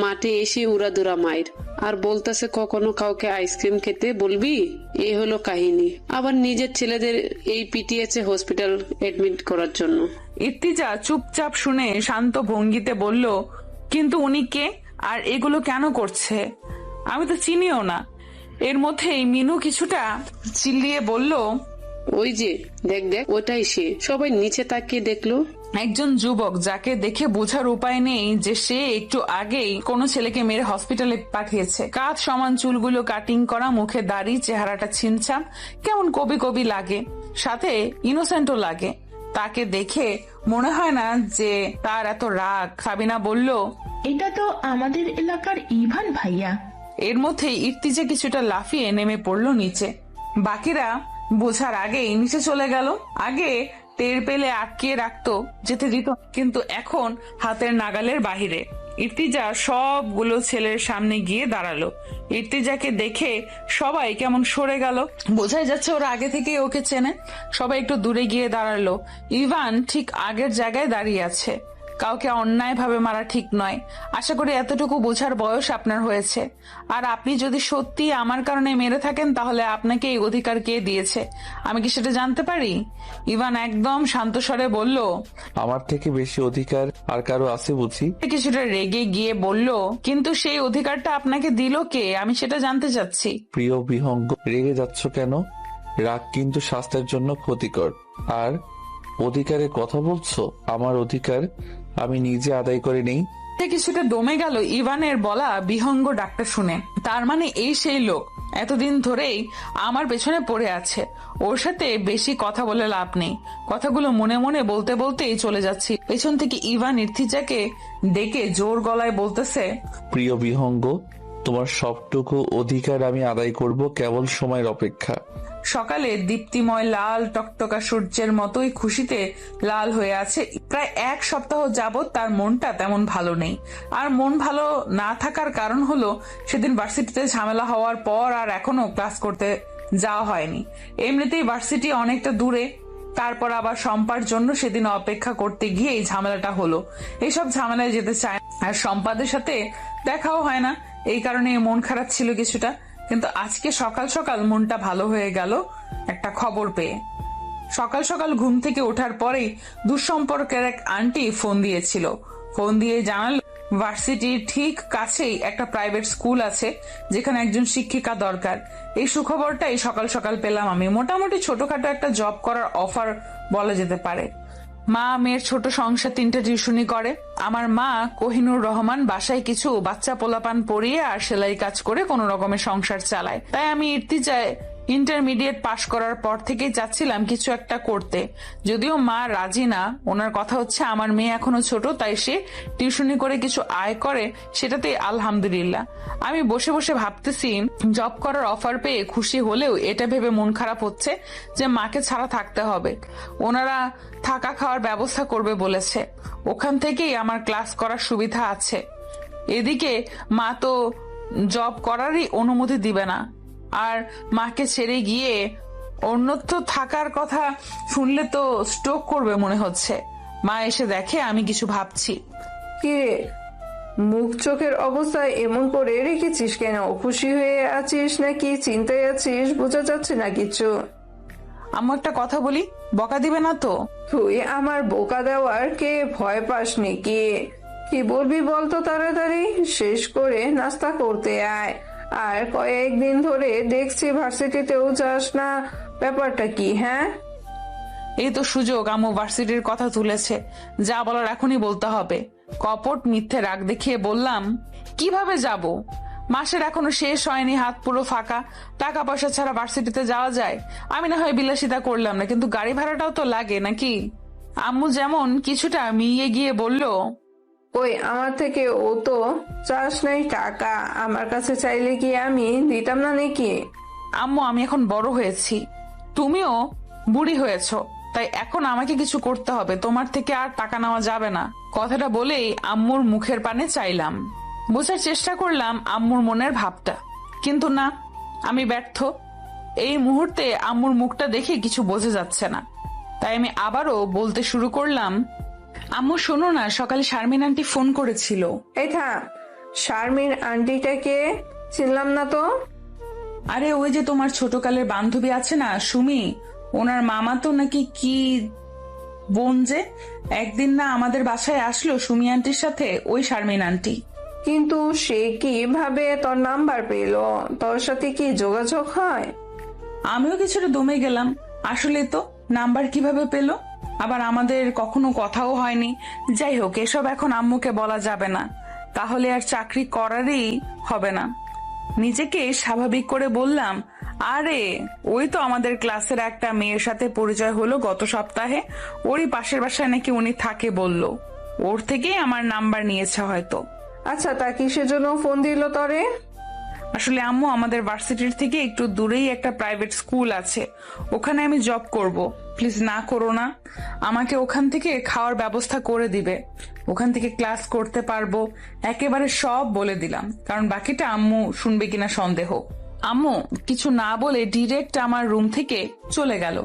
মাঠে এসে উড়াদুরা মায়ের আর বলতেছে কখনো কাউকে আইসক্রিম খেতে বলবি? এই হলো কাহিনী। আবার নিজের ছেলেদের এই পিটিয়েছে হসপিটাল এডমিট করার জন্য। ইর্তিজা চুপচাপ শুনে শান্ত ভঙ্গিতে বলল, কিন্তু উনি কে আর এগুলো কেন করছে? আমি তো চিনিও না। এর মধ্যেই মিনু কিছুটা চিল্লিয়ে বলল, ওই যে দেখ দেখ, ওটাই সে। সবাই নিচে তাকিয়ে দেখলো। একজন যুবক যাকে দেখে বোঝার উপায় নেই যে সে একটু আগেই কোনো ছেলেকে মেরে হসপিটালে পাঠিয়েছে। কাঁধ সমান চুলগুলো কাটিং করা, মুখে দাড়ি, চেহারাটা ছিমছাম, কেমন কবি কবি লাগে, সাথে ইনোসেন্টও লাগে। তাকে দেখে মনে হয় না যে তার এত রাগ। সাবিনা বলল, এটা তো আমাদের এলাকার ইভান ভাইয়া। এর মধ্যেই ইর্তিজা কিছুটা লাফিয়ে নেমে পড়লো নিচে। বাকিরা বোঝার আগেই নিচে চলে গেল। আগে টের পেলে আটকিয়ে রাখতো, যেতে দিত, কিন্তু এখন হাতের নাগালের বাহিরে। ইর্তিজা সবগুলো ছেলের সামনে গিয়ে দাঁড়ালো। ইর্তিজাকে দেখে সবাই কেমন সরে গেল, বোঝাই যাচ্ছে ওরা আগে থেকেই ওকে চেনে। সবাই একটু দূরে গিয়ে দাঁড়ালো। ইভান ঠিক আগের জায়গায় দাঁড়িয়ে আছে। কাউকে অন্যায়ভাবে মারা ঠিক নয়, আশা করি এতটুকু বোঝার বয়স আপনার হয়েছে। আর আপনি যদি সত্যি আমার কারণে মেরে থাকেন তাহলে আপনাকে এই অধিকার কে দিয়েছে, আমি কি সেটা জানতে পারি? ইভান একদম শান্ত স্বরে বলল। আমার থেকে বেশি অধিকার আর কারো আছে বুঝি? কিছুটা রেগে গিয়ে বলল, কিন্তু সেই অধিকারটা আপনাকে দিল কে, আমি সেটা জানতে চাচ্ছি। প্রিয় বিহঙ্গ, রেগে যাচ্ছ কেন? রাগ কিন্তু স্বাস্থ্যের জন্য ক্ষতিকর। আর অধিকারের কথা বলছো? আমার অধিকার আমি নিজে আদায় করে নেই। কিছুটা দমে গেল ইভানের বলা বিহঙ্গ ডাকটা শুনে। তার মানে এই সেই লোক এতদিন ধরেই আমার পেছনে পড়ে আছে। ওর সাথে বেশি কথা বলে লাভ নেই। কথাগুলো মনে মনে বলতে বলতেই চলে যাচ্ছি। পেছন থেকে ইভান ইর্তিজাকে ডেকে জোর গলায় বলতেছে, প্রিয় বিহঙ্গ, তোমার সবটুকু অধিকার আমি আদায় করব, কেবল সময়ের অপেক্ষা। সকালে দীপ্তিময় লাল টকটকা সূর্যের মতোই খুশিতে লাল হয়ে আছে। প্রায় এক সপ্তাহ যাবৎ তার মনটা তেমন ভালো নেই। আর মন ভালো না থাকার কারণ হলো সেদিন ভার্সিটিতে ঝামেলা হওয়ার পর আর এখনো ক্লাস করতে যাওয়া হয়নি। এমনিতেই ভার্সিটি অনেকটা দূরে, তারপর আবার শম্পার জন্য সেদিন অপেক্ষা করতে গিয়ে এই ঝামেলাটা হলো। এইসব ঝামেলায় যেতে চায় আর শম্পাদের সাথে দেখাও হয় না, এই কারণে মন খারাপ ছিল কিছুটা। কিন্তু আজকে সকাল সকাল মনটা ভালো হয়ে গেল একটা খবর পেয়ে। সকাল সকাল ঘুম থেকে ওঠার পরেই দুঃসম্পর্কের এক আন্টি ফোন দিয়েছিল। ফোন দিয়ে জানালো ভার্সিটির ঠিক কাছেই একটা প্রাইভেট স্কুল আছে যেখানে একজন শিক্ষিকা দরকার। এই সুখবরটাই সকাল সকাল পেলাম আমি। মোটামুটি ছোটখাটো একটা জব করার অফার বলা যেতে পারে। মা মেয়ের ছোট সংসার, 3টে টিউশনি করে। আমার মা কোহিনুর রহমান বাসায় কিছু বাচ্চা পোলাপান পড়িয়ে আর সেলাই কাজ করে কোনো রকমের সংসার চালায়। তাই আমি ইর্তিজায় ইন্টারমিডিয়েট পাশ করার পর থেকেই চাচ্ছিলাম কিছু একটা করতে। যদিও মা রাজি না, ওনার কথা হচ্ছে আমার মেয়ে এখনো ছোট, তাই সে টিউশনি করে কিছু আয় করে, সেটাতে আলহামদুলিল্লাহ। আমি বসে বসে ভাবতেছি জব করার অফার পেয়ে খুশি হলেও এটা ভেবে মন খারাপ হচ্ছে যে মাকে ছাড়া থাকতে হবে। ওনারা থাকা খাওয়ার ব্যবস্থা করবে বলেছে, ওখান থেকেই আমার ক্লাস করার সুবিধা আছে। এদিকে মা তো জব করারই অনুমতি দিবে না। আর মাকে ছেড়ে গিয়ে অন্যত্র থাকার কথা শুনলে তো স্ট্রোক করবে মনে হচ্ছে। মা এসে দেখে আমি কিছু ভাবছি। কিরে, মুখ চোখের অবস্থায় এমন করে রেখেছিস কেন? খুশি হয়ে আছিস নাকি চিন্তায় আছিস বোঝা যাচ্ছে না কিছু। আমার একটা কথা বলি, বকা দিবে না তো? তুই আমার বোকা দেওয়ার কে ভয় পাস নাকি? কি বলবি বলতো তাড়াতাড়ি শেষ করে নাস্তা করতে আয়। আর কয়েকদিন ধরে দেখছি ভার্সিটিতেও যাস না, ব্যাপারটা কি? হ্যাঁ, এই তো সুযোগ, আম্মু ভার্সিটির কথা তুলেছে, যা বলার এখনই বলতে হবে। কপট মিথ্যে রাগ দেখিয়ে বললাম, কিভাবে যাব? মাসের এখনো শেষ হয়নি, হাত পুরো ফাঁকা। টাকা পয়সা ছাড়া ভার্সিটিতে যাওয়া যায়? আমি না হয় বিলাসিতা করলাম না, কিন্তু গাড়ি ভাড়াটাও তো লাগে নাকি? আম্মু যেমন কিছুটা মিলিয়ে গিয়ে বলল, ওই আমার থেকে ও তো চাস নাই টাকা, আমার কাছে চাইলে কি আমি দিতাম না নাকি? আম্মু আমি এখন বড় হয়েছি, তুমিও বুড়ি হয়েছ, তাই এখন আমাকে কিছু করতে হবে, তোমার থেকে আর টাকা নেওয়া যাবে না। কথাটা বলেই আম্মুর মুখের পানে চাইলাম, বোঝার চেষ্টা করলাম আম্মুর মনের ভাবটা, কিন্তু না, আমি ব্যর্থ। এই মুহূর্তে আম্মুর মুখটা দেখে কিছু বোঝা যাচ্ছে না, তাই আমি আবারও বলতে শুরু করলাম, আম্মু শোনো না, সকালে শারমিন আন্টি ফোন করেছিল। এই থাম, শারমিন আন্টিটাকে চিনলাম না তো। আরে ওই যে তোমার ছোটকালের বান্ধবী আছে না সুমি, ওনার মামা তো নাকি কি বোন, যে একদিন না আমাদের বাসায় আসলো সুমি আন্টির সাথে, ওই শারমিন আন্টি। কিন্তু সে কিভাবে তোর নাম্বার পেল? তোর সাথে কি যোগাযোগ হয়? আমিও কিছুটা দমে গেলাম, আসলে তো নাম্বার কিভাবে পেল? আবার আমাদের কখনো কথাও হয়নি। যাই হোক, এসব এখন আম্মুকে বলা যাবে না, তাহলে আর চাকরি করারই হবে না। নিজেকে স্বাভাবিক করে বললাম, আরে ওই তো আমাদের ক্লাসের একটা মেয়ের সাথে পরিচয় হলো গত সপ্তাহে, ওরই পাশের বাসায় নাকি উনি থাকে বলল, ওর থেকেই আমার নাম্বার নিয়েছে হয়তো। আচ্ছা, তা কিসের জন্য ফোন দিল তরে? আসলে আম্মু, আমাদের ভার্সিটির থেকে একটু দূরেই একটা প্রাইভেট স্কুল আছে, ওখানে আমি জব করব। প্লিজ না করো না, আমাকে ওখান থেকে খাওয়ার ব্যবস্থা করে দিবে, ওখান থেকে ক্লাস করতে পারবো, একেবারে সব বলে দিলাম, কারণ বাকিটা আম্মু শুনবে কিনা সন্দেহ। আম্মু কিছু না বলে ডিরেক্ট আমার রুম থেকে চলে গেল।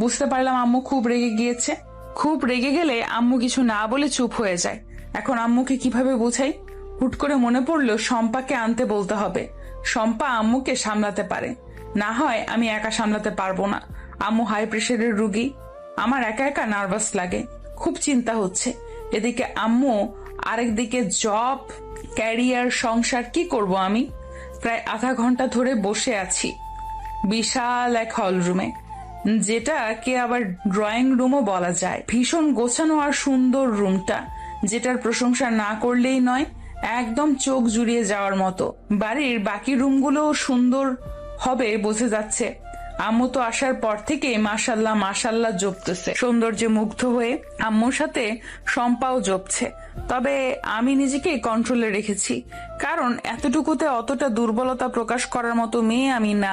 বুঝতে পারলাম আম্মু খুব রেগে গিয়েছে। খুব রেগে গেলে আম্মু কিছু না বলে চুপ হয়ে যায়। এখন আম্মুকে কিভাবে বোঝাই? হুট করে মনে পড়লো শম্পাকে আনতে বলতে হবে। শম্পা আম্মুকে সামলাতে পারে, না হয় আমি একা সামলাতে পারবো না। আম্মু হাই প্রেশারের রুগী, আমার একা একা নার্ভাস লাগে, খুব চিন্তা হচ্ছে। এদিকে আম্মু, আরেকদিকে জব, ক্যারিয়ার, সংসার, কি করব আমি? প্রায় আধা ঘন্টা ধরে বসে আছি বিশাল এক হল রুমে, যেটাকে আবার ড্রয়িং রুমও বলা যায়। ভীষণ গোছানো আর সুন্দর রুমটা, যেটার প্রশংসা না করলেই নয়, একদম চোখ জুড়িয়ে যাওয়ার মতো। বাড়ির বাকি রুমগুলোও সুন্দর হবে বোঝা যাচ্ছে। আম্মু তো আসার পর থেকে মাশাল্লাহ মাশাল্লাহ জপতেছে, সৌন্দর্যে মুগ্ধ হয়ে। আম্মুর সাথে শম্পাও জপছে, তবে আমি নিজেকে কন্ট্রোলে রেখেছি, কারণ এতটুকুতে অতটা দুর্বলতা প্রকাশ করার মতো মেয়ে আমি না।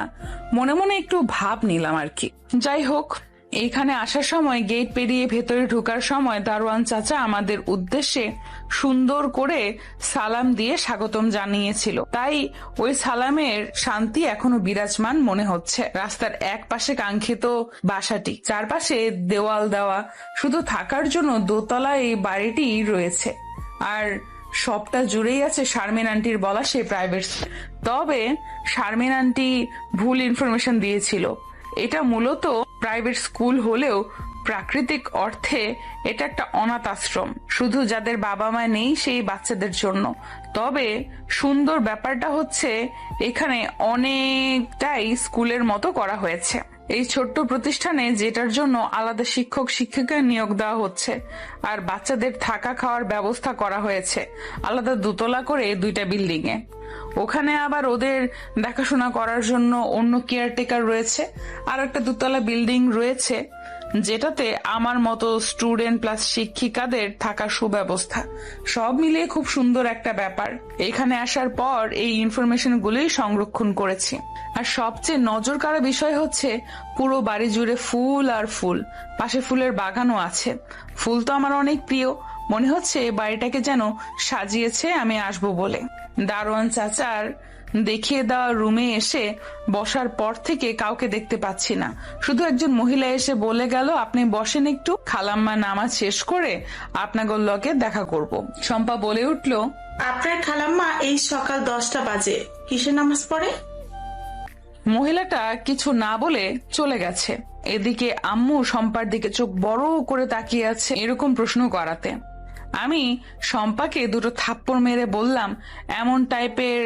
মনে মনে একটু ভাব নিলাম আর কি। যাই হোক, এইখানে আসার সময় গেট পেরিয়ে ভেতরে ঢোকার সময় দারোয়ান চাচা আমাদের উদ্দেশ্যে সুন্দর করে সালাম দিয়ে স্বাগতম জানিয়েছিল, তাই ওই সালামের শান্তি এখনো বিরাজমান মনে হচ্ছে। রাস্তার এক পাশে কাঙ্ক্ষিত বাসাটি, চারপাশে দেওয়াল দেওয়া, শুধু থাকার জন্য দোতলা এই বাড়িটি রয়েছে। আর সবটা জুড়েই আছে শারমিন আন্টির বলা সেই প্রাইভেট। তবে শারমিন আন্টি ভুল ইনফরমেশন দিয়েছিল। এটা মূলত প্রাইভেট স্কুল হলেও প্রাকৃতিক অর্থে এটা একটা অনাথ আশ্রম, শুধু যাদের বাবা মা নেই সেই বাচ্চাদের জন্য। তবে সুন্দর ব্যাপারটা হচ্ছে এখানে অনেকটাই স্কুলের মতো করা হয়েছে। এই ছোট্ট প্রতিষ্ঠানে, যেটার জন্য আলাদা শিক্ষক শিক্ষিকা নিয়োগ দেওয়া হচ্ছে, আর বাচ্চাদের থাকা খাওয়ার ব্যবস্থা করা হয়েছে আলাদা দোতলা করে 2টা বিল্ডিং এ। ওখানে আবার ওদের দেখাশোনা করার জন্য অন্য কেয়ারটেকার রয়েছে, আর একটা 2তলা বিল্ডিং রয়েছে, যেটাতে আমার মতো স্টুডেন্ট প্লাস শিক্ষিকাদের থাকার সুব্যবস্থা। সব মিলিয়ে খুব সুন্দর একটা ব্যাপার। এখানে আসার পর এই ইনফরমেশন গুলোই সংরক্ষণ করেছি। আর সবচেয়ে নজর কাড়া বিষয় হচ্ছে পুরো বাড়ি জুড়ে ফুল আর ফুল, পাশে ফুলের বাগানও আছে। ফুল তো আমার অনেক প্রিয়, মনে হচ্ছে বাড়িটাকে যেন সাজিয়েছে আমি আসবো বলে। দারোয়ান চাচার দেখিয়ে দেওয়া রুমে এসে বসার পর থেকে কাউকে দেখতে পাচ্ছি না। শুধু একজন মহিলা এসে বলে গেল, আপনি বসেন একটু, খালাম্মা নামাজ শেষ করে আপনাদের লগে দেখা করব। শম্পা বলে উঠল, আপনার খালাম্মা এই সকাল 10টা বাজে কিসে নামাজ পড়ে? মহিলাটা কিছু না বলে চলে গেছে। এদিকে আম্মু শম্পার দিকে চোখ বড় করে তাকিয়ে আছে এরকম প্রশ্ন করাতে। আমি শম্পাকে 2টো থাপ্পড় মেরে বললাম, এমন টাইপের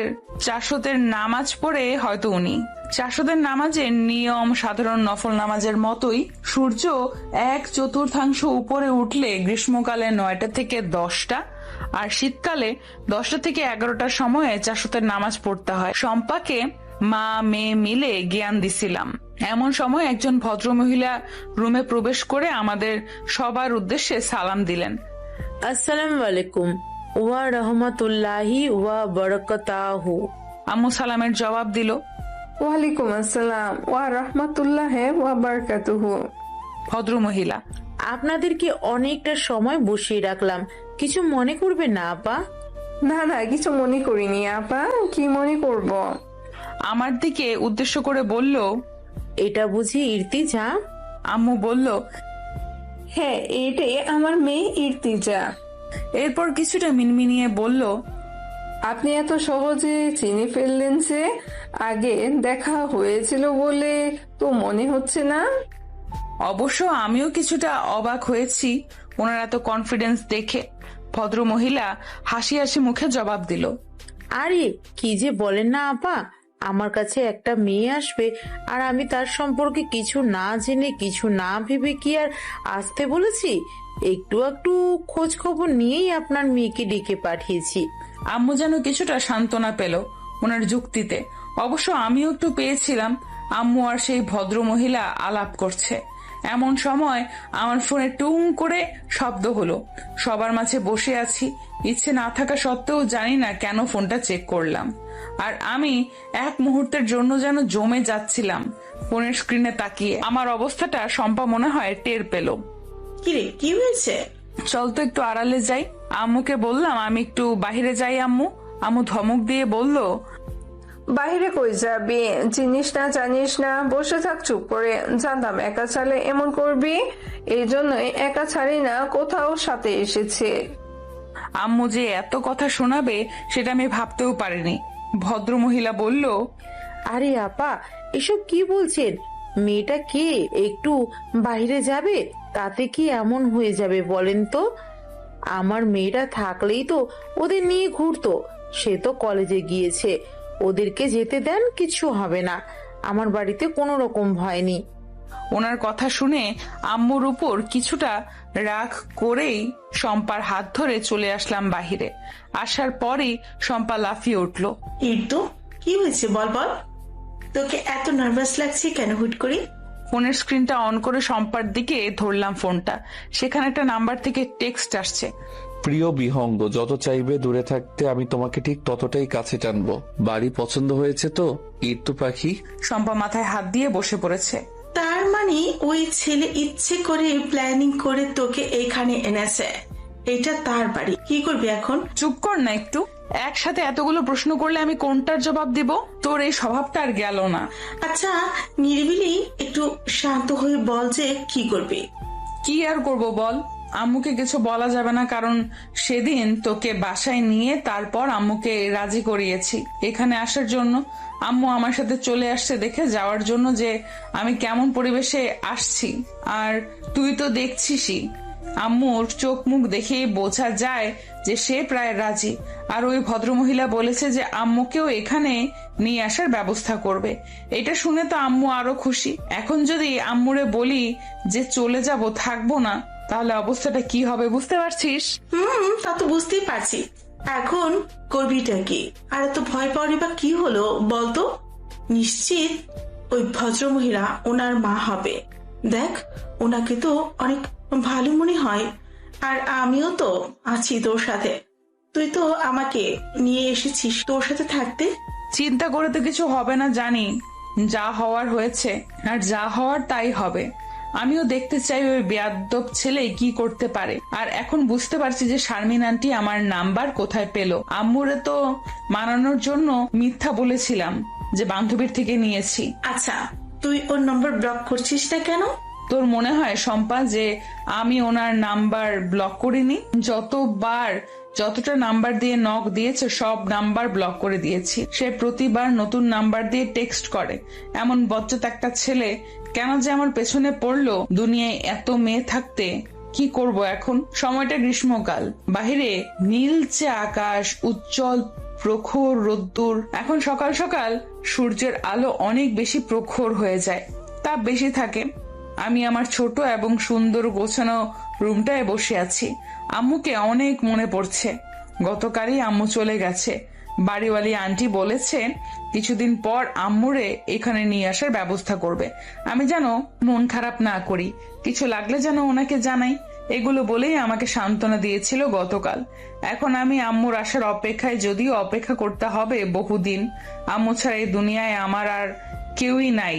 চারশতের নামাজ পড়ে হয়তো উনি। চারশতের নামাজের নিয়ম সাধারণ নফল নামাজের মতোই। সূর্য 1/4 উপরে উঠলে গ্রীষ্মকালে 9টা থেকে 10টা, আর শীতকালে 10টা থেকে 11টার সময়ে চারশতের নামাজ পড়তে হয়। শম্পাকে মা মেয়ে মিলে জ্ঞান দিছিলাম। এমন সময় একজন ভদ্রমহিলা রুমে প্রবেশ করে আমাদের সবার উদ্দেশ্যে সালাম দিলেন। আসসালামু আলাইকুম ওয়া রাহমাতুল্লাহি ওয়া বারাকাতুহু। আম্মু সালামের জবাব দিল, ওয়ালাইকুম আসসালাম ওয়া রাহমাতুল্লাহি ওয়া বারাকাতুহু। ভদ্রমহিলা, আপনাদেরকে অনেকটা সময় বসিয়ে রাখলাম, কিছু মনে করবেন না আপা? না না, কিছু মনে করিনি আপা, কি মনে করব? আমার দিকে উদ্দেশ্য করে বলল, এটা বুঝি ইর্তিজা? আম্মু বলল, হ্যাঁ, এটাই আমার মেয়ে ইর্তিজা। এরপর কিছুটা মিনমিনিয়ে বলল, আপনি এত সহজে চিনে ফেললেন যে? আগে দেখা হয়েছিল বলে তো মনে হচ্ছে না। অবশ্য আমিও কিছুটা অবাক হয়েছি ওনার এত কনফিডেন্স দেখে। ভদ্র মহিলা হাসি হাসি মুখে জবাব দিল, আরে কি যে বলেন না আপা, আমার কাছে একটা মেয়ে আসবে আর আমি তার সম্পর্কে কিছু না জেনে কিছু না ভেবে কি আর আসতে বলেছি? একটু একটু খোঁজ খবর নিয়েই আপনার মেয়েকে ডেকে পাঠিয়েছি। আম্মু যেন কিছুটা সান্ত্বনা পেল ওনার যুক্তিতে। অবশ্য আমিও একটু পেয়েছিলাম। আম্মু আর সেই ভদ্র মহিলা আলাপ করছে, এমন সময় আমার ফোনে টুং করে শব্দ হলো। সবার মাঝে বসে আছি, ইচ্ছে না থাকা সত্ত্বেও জানি না কেন ফোনটা চেক করলাম। আর আমি এক মুহূর্তের জন্য যেন জমে যাচ্ছিলাম ফোনের স্ক্রিনে তাকিয়ে। আমার অবস্থাটা শম্পা মনে হয় টের পেল। কিরে, কি হয়েছে? চল তো একটু আড়ালে যাই। আম্মুকে বললাম আমি একটু বাইরে যাই আম্মু। আম্মু ধমক দিয়ে বলল, বাইরে কই যাবি? চিনিস না জানিস না, বসে থাক চুপ করে। জানতাম একা ছাড়লে এমন করবি, এই জন্যই একা ছাড়ি না, কোথাও সাথে এসেছে। আম্মু যে এত কথা শোনাবে সেটা আমি ভাবতেও পারিনি। ভদ্র মহিলা বলল, আরে আপা, এসব কি বলছেন? মেয়েটা কে? একটু বাইরে যাবে, তাতে কি এমন হয়ে যাবে বলেন তো? আমার মেয়েটা থাকলেই তো ওদের নিয়ে ঘুরতো। সে তো কলেজে গিয়েছে, ওদেরকে যেতে দেন, কিছু হবে না। আমার বাড়িতে কোনো রকম ভয় নেই। ওনার কথা শুনে আম্মুর উপর কিছুটা রাগ করেই শম্পার হাত ধরে চলে আসলাম বাহিরে। আসার পরেই শম্পা লাফিয়ে উঠল। ইর্তু, কি হয়েছে বল বল, তোকে এত নার্ভাস লাগছে কেন হুট করে? ফোনের স্ক্রিনটা অন করে শম্পার দিকে ধরলাম ফোনটা। সেখানে একটা নাম্বার থেকে টেক্সট আসছে। প্রিয় বিহঙ্গ, যত চাইবে দূরে থাকতে আমি তোমাকে ঠিক ততটাই কাছে টানবো। বাড়ি পছন্দ হয়েছে তো ইর্তু পাখি? শম্পা মাথায় হাত দিয়ে বসে পড়েছে। তার মানে ওই ছেলে ইচ্ছে করে প্ল্যানিং করে তোকে এখানে এনেছে, এটা তার বাড়ি। কি করবি এখন? চুপ কর না একটু। একসাথে এতগুলো প্রশ্ন করলে আমি কোনটার জবাব দিব? তোর এই স্বভাবটা আর গেল না। আচ্ছা, নিরিবিলি একটু শান্ত হয়ে বল যে কি করবি। কি আর করব বল। আম্মুকে কিছু বলা যাবে না, কারণ সেদিন তোকে বাসায় নিয়ে তারপর আম্মুকে রাজি করিয়েছি এখানে আসার জন্য। আম্মু আমার সাথে চলে আসছে দেখে যাওয়ার জন্য যে আমি কেমন পরিবেশে আসছি। আর তুই তো দেখছিসই, আম্মুর চোখ মুখ দেখেই বোঝা যায় যে সে প্রায় রাজি। আর ওই ভদ্রমহিলা বলেছে যে আম্মুকেও এখানে নিয়ে আসার ব্যবস্থা করবে। এটা শুনে তো আম্মু আরো খুশি। এখন যদি আম্মুরে বলি যে চলে যাব, থাকবো না, তাহলে অবস্থাটা কি হবে বুঝতে পারছিস? তা তো বুঝতেই পারছি। এখন করবিটা কি? আর এত ভয় পাওয়ারই বা কি হলো বলতো? নিশ্চিত ওই ভদ্রমহিলা ওনার মা হবে। দেখ, ওনাকে তো অনেক ভালো মনে হয়। আর আমিও তো আছি তোর সাথে। তুই তো আমাকে নিয়ে এসেছিস তোর সাথে থাকতে। চিন্তা করে তো কিছু হবে না জানি। যা হওয়ার হয়েছে, আর যা হওয়ার তাই হবে। আমিও দেখতে চাই ওই বেয়াদ্দপ ছেলে কি করতে পারে। আর এখন বুঝতে পারছি যে শারমিন আন্টি আমার নাম্বার কোথায় পেল। আম্মুরে তো মানানোর জন্য মিথ্যা বলেছিলাম যে বান্ধবীর থেকে নিয়েছি। আচ্ছা, তুই ওর নম্বর ব্লক করছিস না কেন? তোর মনে হয় শম্পা যে আমি ওনার নাম্বার ব্লক করিনি? যতটা নাম্বার দিয়ে নক দিয়েছে সব নাম্বার ব্লক করে দিয়েছি। সে প্রতিবার নতুন নাম্বার দিয়ে টেক্সট করে। এমন বজ্জাত একটা ছেলে কেন যে আমার পেছনে পড়লো? দুনিয়ায় এত মেয়ে থাকতে কি করব এখন? সময়টা গ্রীষ্মকাল, বাহিরে নীলচে আকাশ, উজ্জ্বল প্রখর রোদ্দুর। এখন সকাল সকাল সূর্যের আলো অনেক বেশি প্রখর হয়ে যায়, তাপ বেশি থাকে। আমি আমার ছোট এবং সুন্দর গোছানো রুমটায় বসে আছি। আম্মুকে অনেক মনে পড়ছে। গতকালই আম্মু চলে গেছে। বাড়িওয়ালি আন্টি বলেছে কিছুদিন পর আম্মুরে এখানে নিয়ে আসার ব্যবস্থা করবে। আমি যেন মন খারাপ না করি, কিছু লাগলে যেন ওনাকে জানাই, এগুলো বলেই আমাকে সান্ত্বনা দিয়েছিল গতকাল। এখন আমি আম্মুর আসার অপেক্ষায়, যদিও অপেক্ষা করতে হবে বহুদিন। আম্মু ছাড়া এই দুনিয়ায় আমার আর কেউই নাই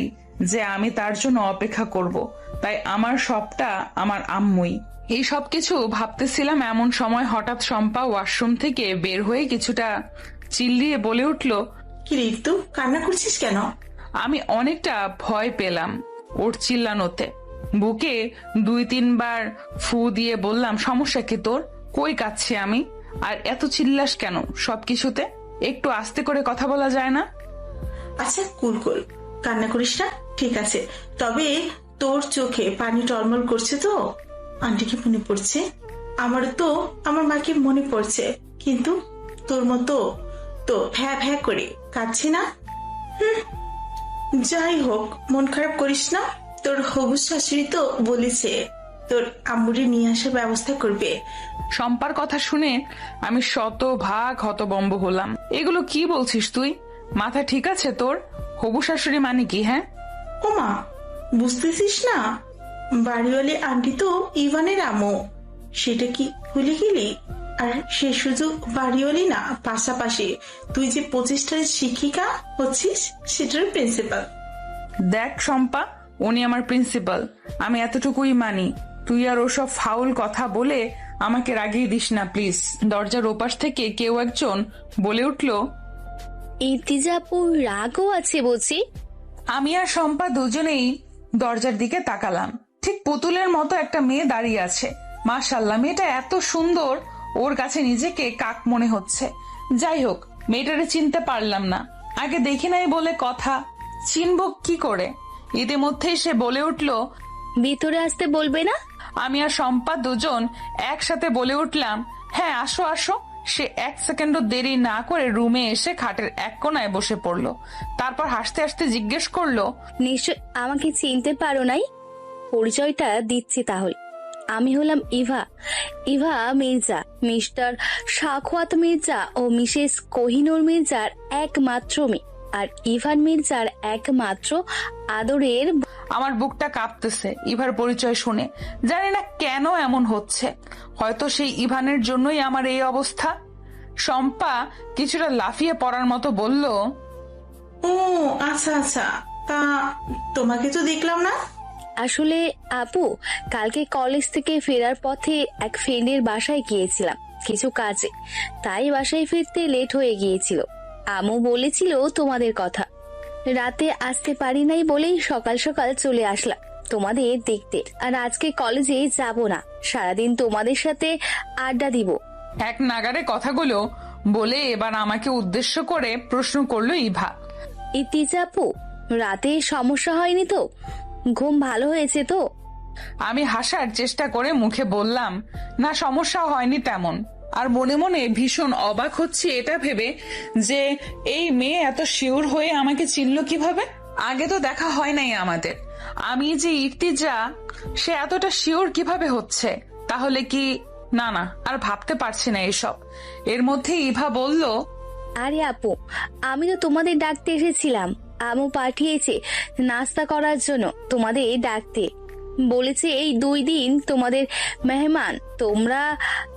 যে আমি তার জন্য অপেক্ষা করব। তাই আমার সবটা আমার আম্মুই। এই সবকিছু ভাবতেছিলাম এমন সময় হঠাৎ শম্পা ওয়াশরুম থেকে বের হয়ে কিছুটা চিল্লিয়ে বলে উঠল, কি রে তুই কান্না করছিস কেন? আমি অনেকটা ভয় পেলাম ওর চিল্লানোতে। বুকে 2-3 বার ফু দিয়ে বললাম, সমস্যা কি তোর? কই কাচ্ছি আমি? আর এত চিল্লাস কেন সবকিছুতে? একটু আস্তে করে কথা বলা যায় না? আচ্ছা কুল কুল, কান্না করিস না, ঠিক আছে। তবে তোর চোখে পানি টলমল করছে তো? আন্টিকে মনে পড়ছে? আমার তো আমার মাকে মনে পড়ছে, কিন্তু তোর মতো তো ভ্যা ভ্যা করে কাঁদছে না। যাই হোক, মন খারাপ করিস না। তোর হবু শাশুড়ি তো বলেছে তোর আম্মুরে নিয়ে আসার ব্যবস্থা করবে। শম্পার কথা শুনে আমি শতভাগ হতবম্ব হলাম। এগুলো কি বলছিস তুই? মাথা ঠিক আছে তোর? হবু শাশুড়ি মানে কি? হ্যাঁ ও মা, বুঝতেছিস না? বাড়িওয়ালি আন্টি তো ইভানের আম্মু, সেটা কি ভুলে গেলি? আর সে শুধু বাড়িওয়ালি না, পাশাপাশি তুই যে প্রতিষ্ঠানের শিক্ষিকা হচ্ছিস সেটার প্রিন্সিপাল। দেখ শম্পা, উনি আমার প্রিন্সিপাল, আমি এতটুকুই মানি। তুই আর ওসব ফাউল কথা বলে আমাকে রাগিয়ে দিস না প্লিজ। দরজার ওপাশ থেকে কেউ একজন বলে উঠল, ইর্তিজা আপু রাগও আছে বলছি। আমি আর শম্পা দুজনেই দরজার দিকে তাকালাম। ঠিক পুতুলের মতো একটা মেয়ে দাঁড়িয়ে আছে। মাশাআল্লাহ, মেয়েটা এত সুন্দর, ওর কাছে নিজেকে কাক মনে হচ্ছে। যাই হোক, মেয়েটারে চিনতে পারলাম না, আগে দেখি নাই বলে কথা, চিনব কি করে? ইতিমধ্যেই সে বলে উঠল, ভিতরে আসতে বলবে না? আমি আর শম্পা দুজন একসাথে বলে উঠলাম, হ্যাঁ আসো আসো। সে এক সেকেন্ডও দেরি না করে রুমে এসে খাটের এক কোনায় বসে পড়লো। তারপর হাসতে হাসতে জিজ্ঞেস করলো, নিশ্চয় আমাকে চিনতে পারো নাই? পরিচয়টা দিচ্ছি তাহলে। আমি হলাম ইভা মির্জা, মিস্টার সাখওয়াত মির্জা ও মিসেস কোহিনুর মির্জার একমাত্র মেয়ে, আর ইভান মির্জার একমাত্র আদরের। আমার বুকটা কাঁপতেছে ইভার পরিচয় শুনে। জানি না কেন এমন হচ্ছে, হয়তো সেই ইভানের জন্যই আমার এই অবস্থা। শম্পা কিছুটা লাফিয়ে পড়ার মতো বলল, ও আচ্ছা আচ্ছা, তা তোমাকে তো দেখলাম না। আসলে আপু, কালকে কলেজ থেকে ফেরার পথে এক ফ্রেন্ডের বাসায় গিয়েছিলাম কিছু কাজে, তাই বাসায় ফিরতে লেট হয়ে গিয়েছিল। আমু বলেছিল তোমাদের কথা, রাতে আসতে পারি নাই বলেই সকাল সকাল চলে আসলাম তোমাদের দেখতে। আর আজকে কলেজে যাব না, সারাদিন তোমাদের সাথে আড্ডা দিব। এক নাগারে কথাগুলো বলে এবার আমাকে উদ্দেশ্য করে প্রশ্ন করলো ইভা, ইর্তিজা আপু, রাতে সমস্যা হয়নি তো? ঘুম ভালো হয়েছে তো? আমি হাসার চেষ্টা করে মুখে বললাম, না সমস্যা হয়নি তেমন। আর মনে মনে ভীষণ অবাক হচ্ছে এটা ভেবে যে এই মেয়ে এত শিওর হয়ে আমাকে চিনল কিভাবে। আগে তো দেখা হয় নাই আমাদের। আমি যে ইর্তিজা, সে এতটা শিওর কিভাবে হচ্ছে? তাহলে কি? না না, আর ভাবতে পারছি না এসব। এর মধ্যে ইভা বলল, আরে আপু, আমি তো তোমাদের ডাকতে এসেছিলাম। আমু পাঠিয়েছে নাস্তা করার জন্য তোমাদের ডাকতে, বলেছে এই 2 দিন তোমাদের মেহমান তোমরা,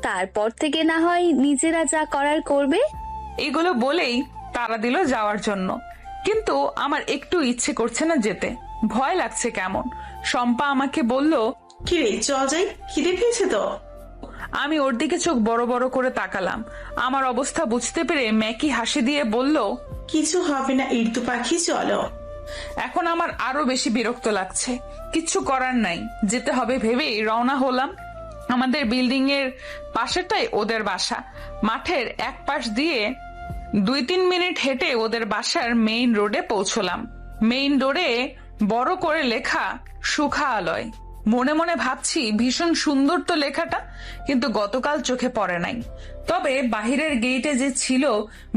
তারপর থেকে না হয় নিজেরা যা করার করবে। এগুলো বলেই তারা দিল যাওয়ার জন্য, কিন্তু আমার একটু ইচ্ছে করছে না যেতে, ভয় লাগছে কেমন। শম্পা আমাকে বলল, কিরে চল যাই, খিদে পেয়েছে তো। আমি ওর দিকে চোখ বড় বড় করে তাকালাম। আমার অবস্থা বুঝতে পেরে মেকি হাসি দিয়ে বলল, কিছু হবে না ইর্তু পাখি, চলো। এখন আমার আরো বেশি বিরক্ত লাগছে, কিচ্ছু করার নাই, যেতে হবে ভেবেই রওনা হলাম। আমাদের বিল্ডিং এর পাশেটাই ওদের বাসা। মাঠের এক পাশ দিয়ে 2-3 মিনিট হেঁটে ওদের বাসার মেইন রোডে পৌঁছলাম। মেইন রোডে বড় করে লেখা সুখালয়। মনে মনে ভাবছি ভীষণ সুন্দর তো লেখাটা, কিন্তু গতকাল চোখে পড়ে নাই। তবে বাহিরের গেটে যে ছিল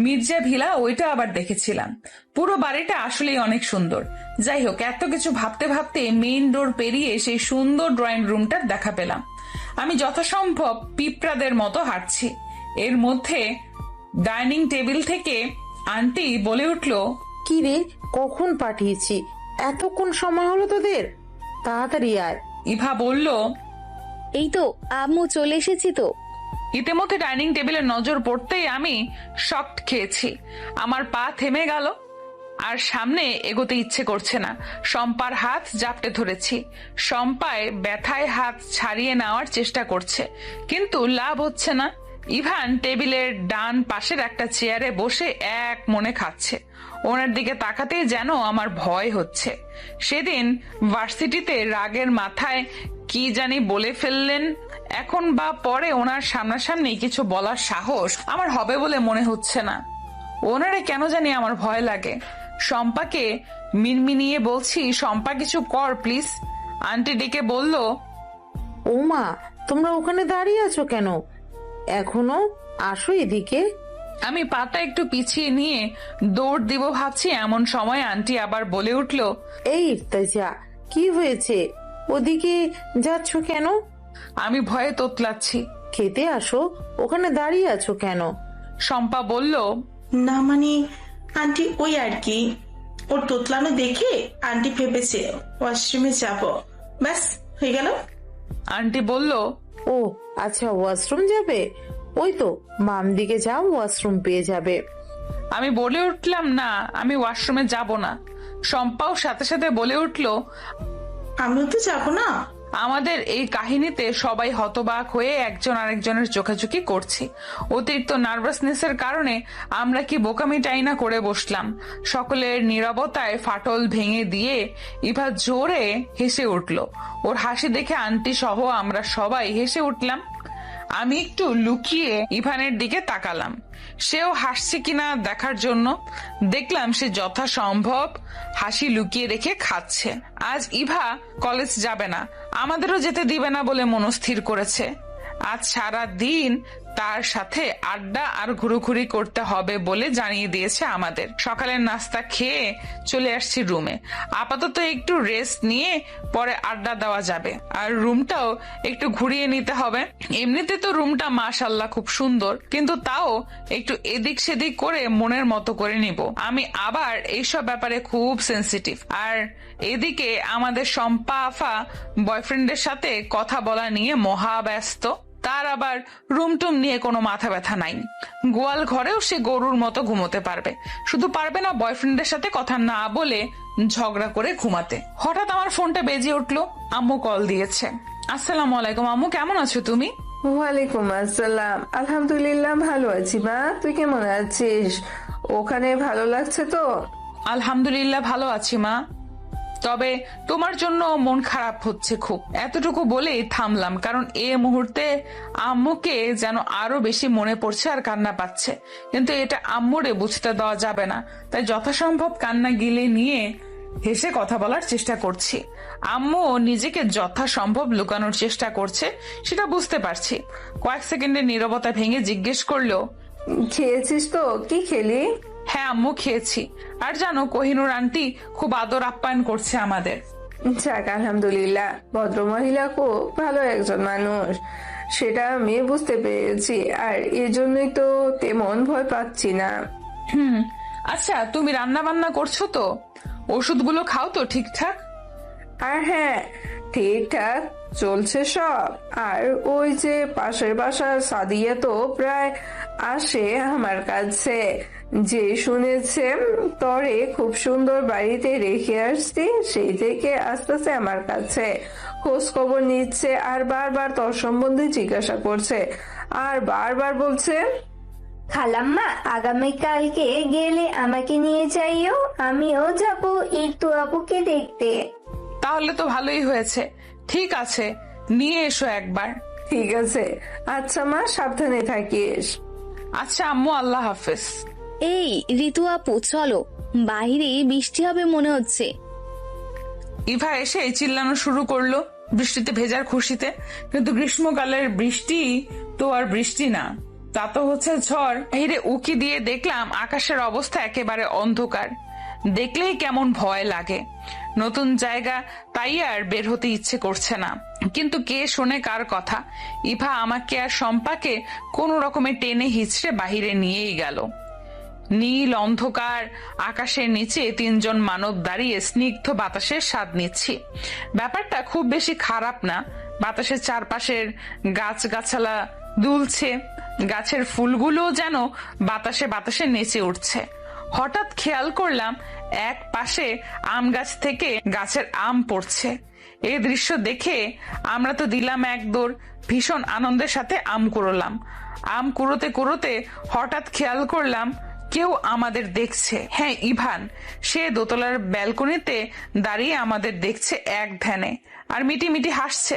মির্জা ভিলা, ওইটা আবার দেখেছিলাম। পুরো বাড়িটা আসলেই অনেক সুন্দর। যাই হোক, এত কিছু ভাবতে ভাবতে মেইন ডোর পেরিয়ে সেই সুন্দর ড্রয়িং রুমটার দেখা পেলাম। আমি যথাসম্ভব পিঁপড়াদের মতো হাঁটছি। এর মধ্যে ডাইনিং টেবিল থেকে আন্টি বলে উঠল, কি রে, কখন পাঠিয়েছি? এতক্ষণ সময় হলো তোদের? তাড়াতাড়ি আয়। ইভা বলল, এই তো আম্মু চলে এসেছি তো। ইতিমধ্যে ডাইনিং টেবিলে নজর পড়তেই আমি শকড খেয়েছি। আমার পা থেমে গেল আর সামনে এগোতে ইচ্ছে করছে না। শম্পার হাত জাপটে ধরেছি। শম্পায় ব্যথায় হাত ছাড়িয়ে নেওয়ার চেষ্টা করছে, কিন্তু লাভ হচ্ছে না। ইভান টেবিলের ডান পাশের একটা চেয়ারে বসে এক মনে খাচ্ছে। ওনার দিকে তাকাতেই যেন আমার ভয় হচ্ছে। সেদিন ভার্সিটিতে রাগের মাথায় কি জানি বলে ফেললেন, এখন বা পরে ওনার সামনাসামনি কিছু বলার সাহস আমার হবে বলে মনে হচ্ছে না। ওনারে কেন জানি আমার ভয় লাগে। শম্পাকে মিনমিনিয়ে বলছি, শম্পা কিছু কর প্লিজ। আন্টি ডেকে বলল, ও মা, তোমরা ওখানে দাঁড়িয়ে আছো কেন? এখনো আসো এদিকে। আমি পাটা একটু পিছিয়ে নিয়ে দৌড় দিব ভাবছি, এমন সময় আন্টি আবার বলে উঠল, এই ইর্তিজা, কি হয়েছে? ওদিকে যাচ্ছ কেন? আমি ভয়ে তোতলাচ্ছি। খেতে আসো, ওখানে দাঁড়িয়ে আছো কেন? শম্পা বলল, না মানে আন্টি ওই আর কি, ওর তোতলানো দেখে আন্টি ভেবেছে ওয়াশরুমে যাব, ব্যাস হয়ে গেল? আন্টি বলল, ও আচ্ছা, ওয়াশরুম যাবে? ওই তো বাম দিকে যাও, ওয়াশরুম পেয়ে যাবে। আমি বলে উঠলাম, না আমি ওয়াশরুমে যাব না। শম্পাও সাথে সাথে বলে উঠল, আমিও তো যাবো না। আমাদের এই কাহিনীতে সবাই হতবাক হয়ে একজন আরেকজনের চোখাচোখি করছি। অতিরিক্ত নার্ভাসনেসের কারণে আমরা কি বোকামি টাইনা করে বসলাম। সকলের নীরবতায় ফাটল ভেঙে দিয়ে ইভা জোরে হেসে উঠল। ওর হাসি দেখে আন্টি সহ আমরা সবাই হেসে উঠলাম। আমি একটু লুকিয়ে ইভানের দিকে তাকালাম, সেও হাসছে কিনা দেখার জন্য। দেখলাম সে যথাসম্ভব হাসি লুকিয়ে রেখে খাচ্ছে। আজ ইভা কলেজ যাবে না, আমাদেরও যেতে দিবে না বলে মনস্থির করেছে। আজ সারা দিন তার সাথে আড্ডা আর ঘুরোঘুরি করতে হবে বলে জানিয়ে দিয়েছে আমাদের। সকালের নাস্তা খেয়ে চলে আসছি রুমে। আপাতত একটু রেস্ট নিয়ে পরে আড্ডা দেওয়া যাবে, আর রুমটাও একটু ঘুরিয়ে নিতে হবে। এমনিতে তো রুমটা মাশাআল্লাহ খুব সুন্দর, কিন্তু তাও একটু এদিক সেদিক করে মনের মতো করে নিব। আমি আবার এইসব ব্যাপারে খুব সেন্সিটিভ। আর এদিকে আমাদের শম্পা আফা বয়ফ্রেন্ডের সাথে কথা বলা নিয়ে মহা ব্যস্ত। তার আবার রুম টুম নিয়ে কোনো মাথা ব্যথা নাই। গোয়াল ঘরেও সে গরুর মতো ঘুমোতে পারবে, শুধু পারবে না বয়ফ্রেন্ডের সাথে কথা না বলে ঝগড়া করে ঘুমাতে। হঠাৎ আমার ফোনটা বেজে উঠলো, আম্মু কল দিয়েছে। আসসালামু আলাইকুম আম্মু, কেমন আছো তুমি? ওয়ালাইকুম আসসালাম, আলহামদুলিল্লাহ ভালো আছি মা, তুই কেমন আছিস? ওখানে ভালো লাগছে তো? আলহামদুলিল্লাহ ভালো আছি মা, তবে তোমার জন্য মন খারাপ হচ্ছে খুব। এতটুকু বলেই থামলাম, কারণ এই মুহূর্তে আম্মুকে যেন আরো বেশি মনে পড়ছে আর কান্না পাচ্ছে। কিন্তু এটা আম্মুরে বুঝতে দেওয়া যাবে না, তাই যথাসম্ভব কান্না গিলে নিয়ে হেসে কথা বলার চেষ্টা করছি। আম্মু নিজেকে যথাসম্ভব লুকানোর চেষ্টা করছে, সেটা বুঝতে পারছি। কয়েক সেকেন্ডের নীরবতা ভেঙে জিজ্ঞেস করলো, খেয়েছিস তো? কি খেলি? হ্যাঁ আম্মু খেয়েছি, আর জানো কোহিনুর আন্টি খুব আদর আপ্যায়ন করছে আমাদের। যাক আলহামদুলিল্লাহ, ভদ্রমহিলা খুব ভালো একজন মানুষ, সেটা আমি বুঝতে পেরেছি, আর এজন্যই তো তেমন ভয় পাচ্ছি না। আচ্ছা তুমি রান্না বান্না করছো তো? ওষুধগুলো খাও তো ঠিকঠাক? আর হ্যাঁ, ঠিকঠাক চলছে সব। আর ওই যে পাশের বাসার সাদিয়া তো প্রায় আসে আমার কাছে, যে শুনেছে তরে খুব সুন্দর বাড়িতে রেখে আসছি, সেই থেকে আসতেছে আমার কাছে, খোঁজ খবর নিচ্ছে, আর বারবার তোর সম্বন্ধে জিজ্ঞাসা করছে, আর বারবার বলছে, খালাম্মা আগামীকালকে গেলে আমাকে নিয়ে যাইও, আমিও যাবো ইরতু আপুকে দেখতে। তাহলে তো ভালোই হয়েছে, ঠিক আছে নিয়ে এসো একবার। ঠিক আছে, আচ্ছা মা, সাবধানে থাকিস। আচ্ছা আম্মু, আল্লাহ হাফেজ। এই ঋতু আপু চলো, বাইরে বৃষ্টি হবে মনে হচ্ছে। ইভা এসে চিল্লানো শুরু করলো বৃষ্টিতে ভেজার খুশিতে, কিন্তু গ্রীষ্মকালের বৃষ্টি তো আর বৃষ্টি না, তা তো হচ্ছে ঝড়। বাইরে উকি দিয়ে দেখলাম আকাশের অবস্থা একেবারে অন্ধকার, দেখলেই কেমন ভয় লাগে। নতুন জায়গা, তাই আর বের হতে ইচ্ছে করছে না। কিন্তু কে শোনে কার কথা? ইভা আমাকে আর শম্পাকে কোন রকমে টেনে হিচড়ে বাহিরে নিয়েই গেল। নীল অন্ধকার আকাশের নিচে তিনজন মানব দাঁড়িয়ে স্নিগ্ধ বাতাসের স্বাদ নিচ্ছি। ব্যাপারটা খুব বেশি খারাপ না। বাতাসের চারপাশের গাছগাছালা দুলছে, গাছের ফুলগুলো যেন বাতাসে বাতাসে নেচে উঠছে। হঠাৎ খেয়াল করলাম এক পাশে আম গাছ থেকে গাছের আম পড়ছে। এই দৃশ্য দেখে আমরা তো দিলাম এক দৌড়, ভীষণ আনন্দের সাথে আম কুড়োলাম। আম কুড়োতে কুড়োতে হঠাৎ খেয়াল করলাম কেউ আমাদের দেখছে। হ্যাঁ, ইভান। সে দোতলার ব্যালকনিতে দাঁড়িয়ে আমাদের দেখছে এক ধ্যানে, আর মিটি মিটি হাসছে।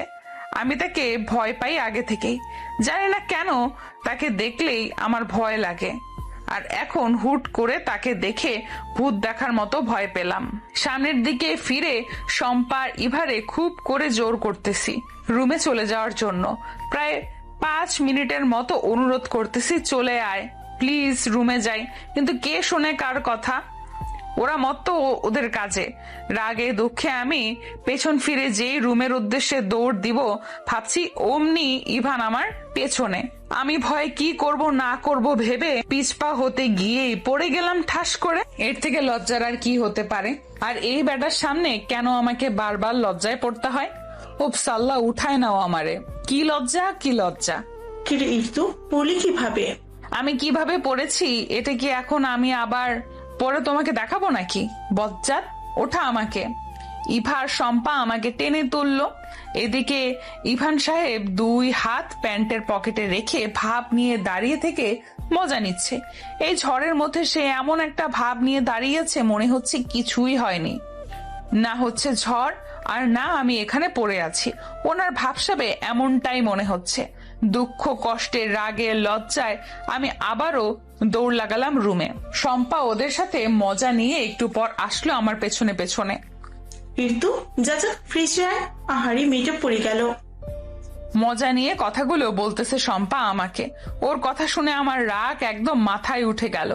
আমি তাকে ভয় পাই আগে থেকেই, জানি না কেন তাকে দেখলেই আমার ভয় লাগে, আর এখন হুট করে তাকে দেখে ভূত দেখার মতো ভয় পেলাম। সামনের দিকে ফিরে শম্পার ইভারে খুব করে জোর করতেছি রুমে চলে যাওয়ার জন্য। প্রায় 5 মিনিটের মতো অনুরোধ করতেছি, চলে আয় প্লিজ, রুমে যাই। কিন্তু কে শোনে কার কথা? ওরা মত্ত ওদের কাজে। রাগে দুঃখে আমি পেছন ফিরে যেই রুমের উদ্দেশ্যে দৌড় দিব ভাবছি, অমনি ইভান আমার পেছনে। আমি ভয়ে কি করব না করব ভেবে পিছপা হতে গিয়েই পড়ে গেলাম ঠাস করে। এর থেকে লজ্জার আর কি হতে পারে? আর এই ব্যাটার সামনে কেন আমাকে বারবার লজ্জায় পড়তে হয়? উপসাল্লা উঠায় নাও আমারে। কি লজ্জা, কি লজ্জা। কিরে ইর্তু, বলি কিভাবে? আমি কিভাবে পড়েছি এটা কি এখন আমি আবার পরে তোমাকে দেখাবো নাকি? বজ্জাত, ওঠা আমাকে। ইভা আর শম্পা আমাকে টেনে তুললো। এদিকে ইভান সাহেব 2 হাত প্যান্টের পকেটে রেখে ভাব নিয়ে দাঁড়িয়ে থেকে মজা নিচ্ছে। এই ঝড়ের মধ্যে সে এমন একটা ভাব নিয়ে দাঁড়িয়েছে, মনে হচ্ছে কিছুই হয়নি। না হচ্ছে ঝড় আর না আমি এখানে পড়ে আছি। ওনার ভাবসাবে এমনটাই মনে হচ্ছে। দুঃখ, কষ্টে, রাগে, লজ্জায় আমি আবারও দৌড় লাগালাম রুমে। শম্পা ওদের সাথে মজা নিয়ে একটু পর আসলো আমার পেছনে পেছনে। ইর্তু, যা যা ফ্রেশ হয়ে আয়। আহারি, মেয়েটা পড়ে গেল। মজা নিয়ে কথাগুলো বলতেছে শম্পা আমাকে। ওর কথা শুনে আমার রাগ একদম মাথায় উঠে গেল।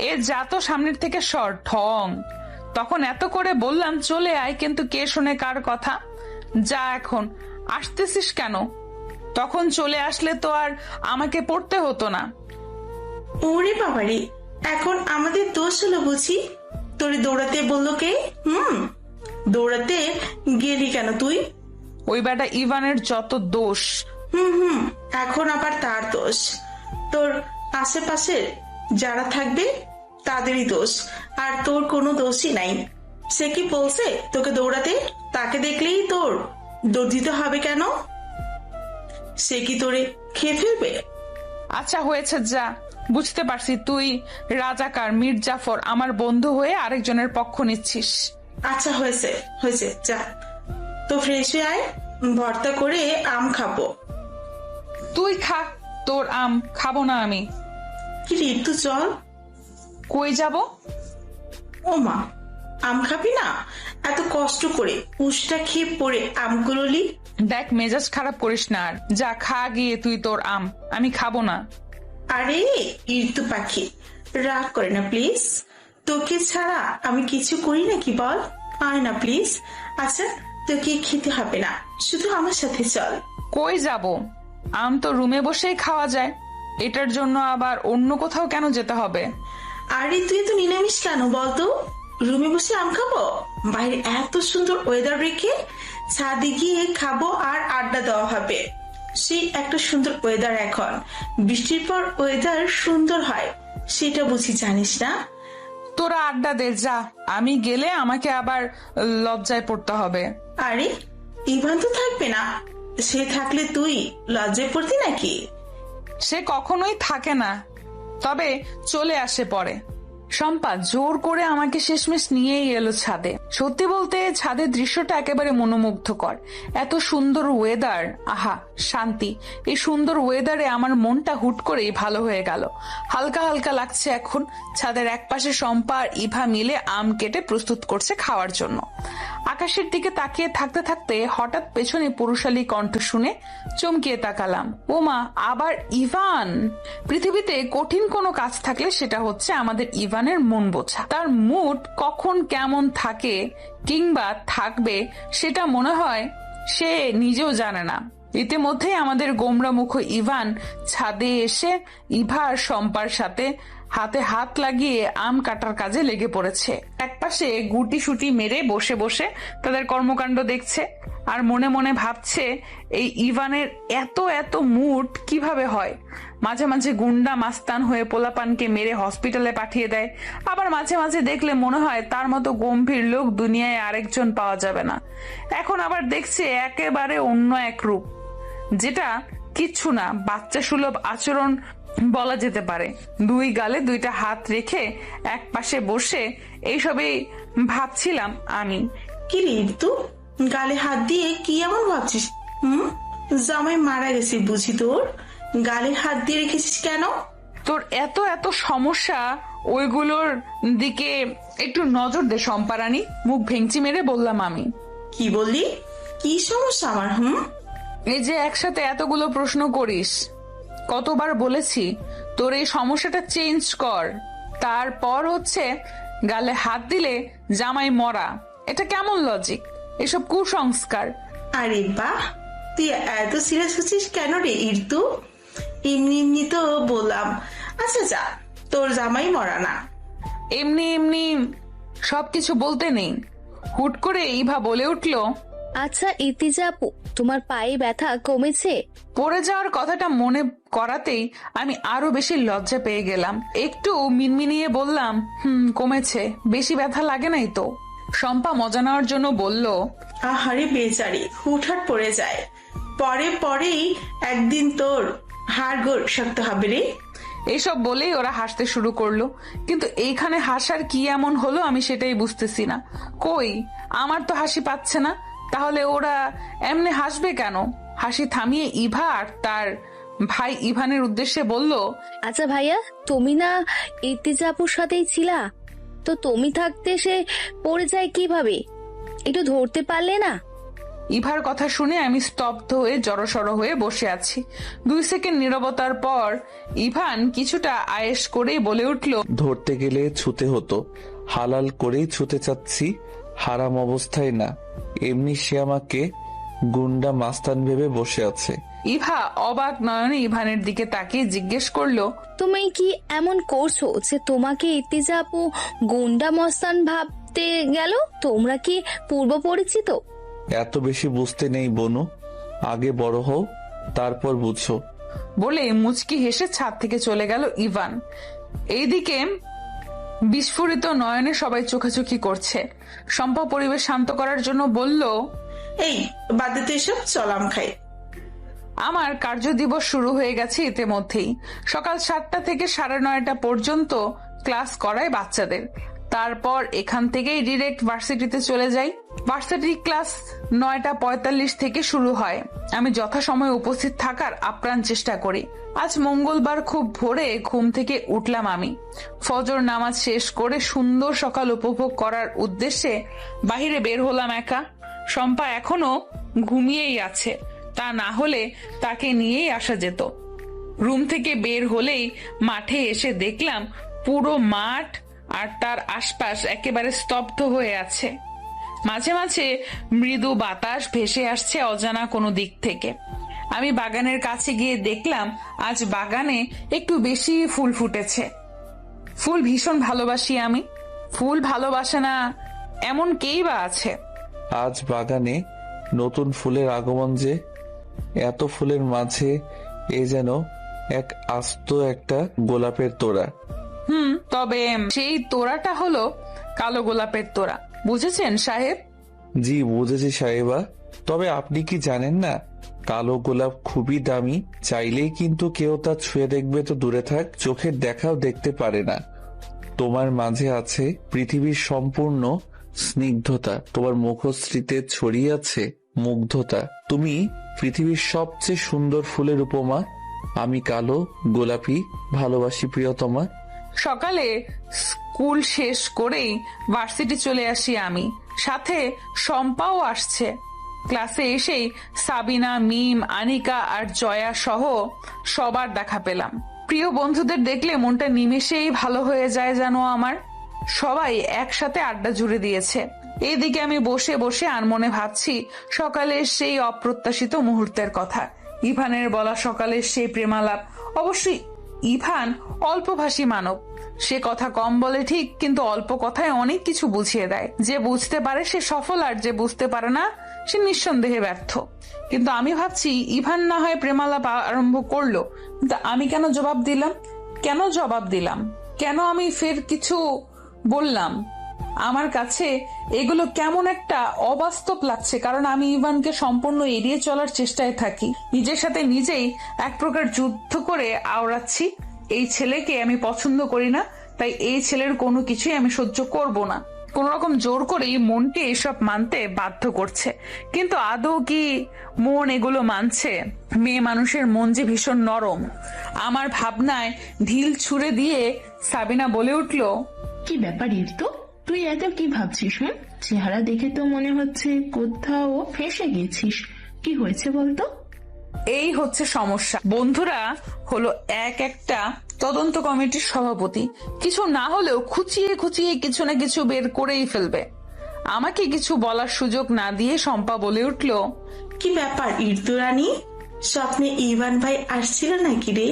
এ যা তো সামনের থেকে সর, ঠং। তখন এত করে বললাম চলে আয়, কিন্তু কে শোনে কার কথা। যা, এখন আসতেছিস কেন? তখন চলে আসলে তো আর আমাকে পড়তে হতো না। ওরে বাবারে, এখন আমাদের দোষ হলো বুঝি? তোরে দৌড়াতে বললো কে? দৌড়াতে গেলি কেন তুই? ওই বেটা ইভানের যত দোষ। এখন আবার তার দোষ? তোর আশেপাশে যারা থাকবে তাদেরই দোষ, আর তোর কোনো দোষই নাই। সে কি বলছে তোকে দৌড়াতে? তাকে দেখলেই তোর দৌড় দিতে হবে কেন? সে কি তোরে খেয়ে ফেলবে? আচ্ছা হয়েছে, যা। বুঝতে পারছি তুই রাজাকার মির্জাফর আমার বন্ধু হয়ে আরেকজনের পক্ষ নিচ্ছিস। আচ্ছা হয়েছে হয়েছে, যা তো ফ্রেশ হয়ে আয়। ভর্তা করে আম খাবো। তুই খা তোর আম, খাবো না আমি। কি রে, তুই চল। কই যাব? ও মা, আম খাবি না? এত কষ্ট করে উষ্টা খেয়ে পড়ে আমগুলো লি। দেখ, মেজাজ খারাপ করিস না আর। যা, খা গিয়ে তুই তোর আম, আমি খাবো না। আরে ইর্তু পাখি, রাগ করে না প্লিজ। তোকে ছাড়া আমি কিছু করি নাকি বল? আয় না প্লিজ। আচ্ছা, তোকে খেতে হবে না, শুধু আমার সাথে চল। কই যাব? আম তো রুমে বসেই খাওয়া যায়, এটার জন্য আবার অন্য কোথাও কেন যেতে হবে? আরে তুই তো নিরামিষ কেন বলতো? রুমে বসে আম খাবো? বাইরে এত সুন্দর ওয়েদার রেখে ছাদে গিয়ে খাবো আর আড্ডা দেওয়া হবে। সেই একটা সুন্দর ওয়েদার, এখন বৃষ্টির পর ওয়েদার সুন্দর হয়, সেটা বুঝি জানিস না? তোরা আড্ডা দে, যা। আমি গেলে আমাকে আবার লজ্জায় পড়তে হবে। আরে ইভান তো থাকবে না, সে থাকলে তুই লজ্জায় পড়তি নাকি? সে কখনোই থাকে না, তবে চলে আসে পরে। শম্পা জোর করে আমাকে শেষমেশ নিয়েই এলো ছাদে। সত্যি বলতে ছাদের দৃশ্যটা একেবারে মনোমুগ্ধকর। এত সুন্দর ওয়েদার, আহা শান্তি। এই সুন্দর ওয়েদারে আমার মনটা হুট করেই ভালো হয়ে গেল। হালকা হালকা লাগছে এখন। ছাদের একপাশে শম্পা আর ইভা মিলে আম কেটে প্রস্তুত করছে খাওয়ার জন্য। আকাশের দিকে তাকিয়ে থাকতে থাকতে হঠাৎ পেছনে পুরুষালী কণ্ঠ শুনে চমকিয়ে তাকালাম। ওমা, আবার ইভান! পৃথিবীতে কঠিন কোনো কাজ থাকলে সেটা হচ্ছে আমাদের ইভানের মন বোঝা। তার মুড কখন কেমন থাকে কিংবা থাকবে সেটা মনে হয় সে নিজেও জানে না। ইতিমধ্যে আমাদের গোমরামুখ ইভান ছাদে এসে ইভা আর শম্পার সাথে হাতে হাত লাগিয়ে আম কাটার কাজে লেগে পড়েছে। একপাশে গুটি সুটি মেরে বসে বসে তাদের কর্মকাণ্ড দেখছে আর মনে মনে ভাবছে এই ইভানের এত এত মুড কিভাবে হয়। মাঝে মাঝে গুন্ডা মাস্তান হয়ে পোলাপানকে মেরে হসপিটালে পাঠিয়ে দেয়, আবার মাঝে মাঝে দেখলে মনে হয় তার মতো গম্ভীর লোক দুনিয়ায় আরেকজন পাওয়া যাবে না। এখন আবার দেখছে একেবারে অন্য এক রূপ, যেটা কিচ্ছু না, বাচ্চা সুলভ আচরণ বলা যেতে পারে। 2 গালে 2টা হাত রেখে এক পাশে বসে এইসবই ভাবছিলাম আমি। কি রে তু, গালে হাত দিয়ে কি এমন ভাবছিস? জামাই মারা গেছে বুঝি? তোর গালে হাত দিয়ে রেখেছিস কেন? তোর এত এত সমস্যা, ওইগুলোর দিকে একটু নজর দে শম্পারানী। মুখ ভেঙচি মেরে বললাম আমি। কি বললি? কি সমস্যা আমার? এই যে একসাথে এতগুলো প্রশ্ন করিস, কতবার বলেছি তোর এই সমস্যাটা চেঞ্জ কর। তারপর হচ্ছে গালে হাত দিলে জামাই মরা, এটা কেমন লজিক? এসব কুসংস্কার। আরে বাহ, তুই এত সিরিয়াস হচ্ছিস কেন রে ইর্তু? এমনি এমনি তো বললাম। আচ্ছা যা, তোর জামাই মরা না। এমনি এমনি সবকিছু বলতে নেই। হুট করে ইভা বলে উঠলো, আচ্ছা ইর্তিজা আপু, তোমার পায়ে ব্যথা কমেছে? পড়ে যাওয়ার কথাটা মনে করাতেই আমি আরো বেশি লজ্জা পেয়ে গেলাম। একটু মিনমিনিয়ে বললাম, কমেছে, বেশি ব্যথা লাগে নাই তো। শম্পা মজা নেওয়ার জন্য বলল, আহারে বেচারি, হুটহাট পড়ে যায়, পরেই একদিন তোর হাড়গোড় শক্ত হবে রে। এইসব বলেই ওরা হাসতে শুরু করলো, কিন্তু এইখানে হাসার কি এমন হলো আমি সেটাই বুঝতেছি না। কই, আমার তো হাসি পাচ্ছে না, তাহলে ওরা এমনি হাসবে কেন? হাসি থামিয়ে ইভা আর তার ভাই ইভানের উদ্দেশ্যে বলল, আচ্ছা ভাইয়া, তুমি না ইর্তিজা আপুর সাথেই ছিলা, তো তুমি থাকতে সে পড়ে যায় কিভাবে? একটু ধরতে পারলে না? ইভার কথা শুনে আমি স্তব্ধ হয়ে জড়সড় হয়ে বসে আছি। 2 সেকেন্ড নীরবতার পর ইভান কিছুটা আয়েশ করেই বলে উঠল, ধরতে গেলে ছুতে হতো, হালাল করেই ছুতে চাচ্ছি, হারাম অবস্থায় না। এমনি সে আমাকে গুন্ডা মাস্তান ভেবে বসে আছে। ইভা অবাক নয়নে ইভানের দিকে তাকিয়ে জিজ্ঞেস করলো, তুমি কি এমন করছো যে তোমাকে ইর্তিজা আপু গুন্ডা মস্তান ভাবতে গেল? তোমরা কি পূর্ব পরিচিত? এত বেশি বুঝতে নেই বনু, আগে বড় হও তারপর বুঝো। বলে মুচকি হেসে ছাদ থেকে চলে গেল ইভান। এইদিকে বিস্ফোরিত নয়নে সবাই চোখাচোখি করছে। শম্পা পরিবেশ শান্ত করার জন্য বলল, এই বাদ দিতে এসব, চলাম খাই। আমার কার্যদিবস শুরু হয়ে গেছে ইতিমধ্যেই। সকাল 7টা থেকে 9:30 পর্যন্ত ক্লাস করায় বাচ্চাদের, তারপর এখান থেকেই ডিরেক্ট ভার্সিটিতে চলে যাই। ভার্সিটি ক্লাস 9:45 থেকে শুরু হয়। আমি যথাসময়ে উপস্থিত থাকার আপ্রাণ চেষ্টা করি। আজ মঙ্গলবার খুব ভোরে ঘুম থেকে উঠলাম আমি। ফজর নামাজ শেষ করে সুন্দর সকাল উপভোগ করার উদ্দেশ্যে বাহিরে বের হলাম একা। শম্পা এখনো ঘুমিয়েই আছে, তা না হলে তাকে নিয়েই আসা যেত। রুম থেকে বের হলেই মাঠে এসে দেখলাম পুরো মাঠ আর তার আশপাশ একেবারে স্তব্ধ হয়ে আছে। মাঝে মাঝে মৃদু বাতাস ভেসে আসছে অজানা কোনো দিক থেকে। আমি বাগানের কাছে গিয়ে দেখলাম আজ বাগানে একটু বেশি ফুল ফুটেছে। ফুল ভীষণ ভালোবাসি আমি, ফুল ভালোবাসে না এমন কেই বা আছে? আজ বাগানে নতুন ফুলের আগমন যে, এত ফুলের মাঝে এ যেন এক আস্ত একটা গোলাপের তোড়া। তবে সেই তোড়াটা হলো কালো গোলাপের তোড়া, বুঝেছেন সাহেব? জি বুঝেছি সাহেবা, তবে আপনি কি জানেন না কালো গোলাপ খুবই দামি, চাইলেই কিন্তু কেউ তা ছুঁয়ে দেখবে তো দূরে থাক, চোখের দেখাও দেখতে পারে না। তোমার মাঝে আছে পৃথিবীর সম্পূর্ণ স্নিগ্ধতা, তোমার মুখশ্রীতে ছড়িয়ে আছে মুগ্ধতা। তুমি পৃথিবীর সবচেয়ে সুন্দর ফুলের উপমা। আমি কালো গোলাপি ভালোবাসি প্রিয়তমা। সকালে স্কুল শেষ করেই ভার্সিটি চলে আসি আমি, সাথে শম্পাও আসছে। ক্লাসে এসেই সাবিনা, মিম, আনিকা আর জয়া সহ সবার দেখা পেলাম। প্রিয় বন্ধুদের দেখলে মনটা নিমেষেই ভালো হয়ে যায় জানো আমার। সবাই একসাথে আড্ডা জুড়ে দিয়েছে। এইদিকে আমি বসে বসে আনমনে ভাবছি সকালের সেই অপ্রত্যাশিত মুহূর্তের কথা, ইভানের বলা সকালের সেই প্রেমালাপ। অবশ্যই ইভান অল্পভাষী মানব, সে কথা কম বলে ঠিক, কিন্তু অল্প কথায় অনেক কিছু বুঝিয়ে দেয়। যে বুঝতে পারে সে সফল, আর যে বুঝতে পারে না সে নিঃসন্দেহে ব্যর্থ। কিন্তু আমি ভাবছি ইভান না হয় প্রেমালাপ আরম্ভ করলো, কিন্তু আমি কেন জবাব দিলাম? কেন আমি ফের কিছু বললাম? আমার কাছে এগুলো কেমন একটা অবাস্তব লাগছে, কারণ আমি ইভানকে সম্পূর্ণ এড়িয়ে চলার চেষ্টায় থাকি। নিজের সাথে নিজেই এক প্রকার যুদ্ধ করে আওড়াচ্ছি। এই ছেলেকে আমি পছন্দ করি না, তাই এই ছেলের কোনো কিছুই আমি সহ্য করব না। কোন রকম জোর করেই মনকে এসব মানতে বাধ্য করছে, কিন্তু আদৌ কি মন এগুলো মানছে? মেয়ে মানুষের মন যে ভীষণ নরম। আমার ভাবনায় ঢিল ছুঁড়ে দিয়ে সাবিনা বলে উঠল, কি ব্যাপার ইরতু, তুই এত কি ভাবছিস? চেহারা দেখে তো মনে হচ্ছে কোথাও ফেঁসে গেছিস, কি হয়েছে বলতো? এই হচ্ছে সমস্যা। বন্ধুরা হলো একটা তদন্ত কমিটির সভাপতি, কিছু না হলেও খুঁচিয়ে কিছু না কিছু বের করেই ফেলবে। আমাকে কিছু বলার সুযোগ না দিয়ে শম্পা বলে উঠল, কি ব্যাপার ইরতু রানী, স্বপ্নে ইভান ভাই আসছিল নাকি রে?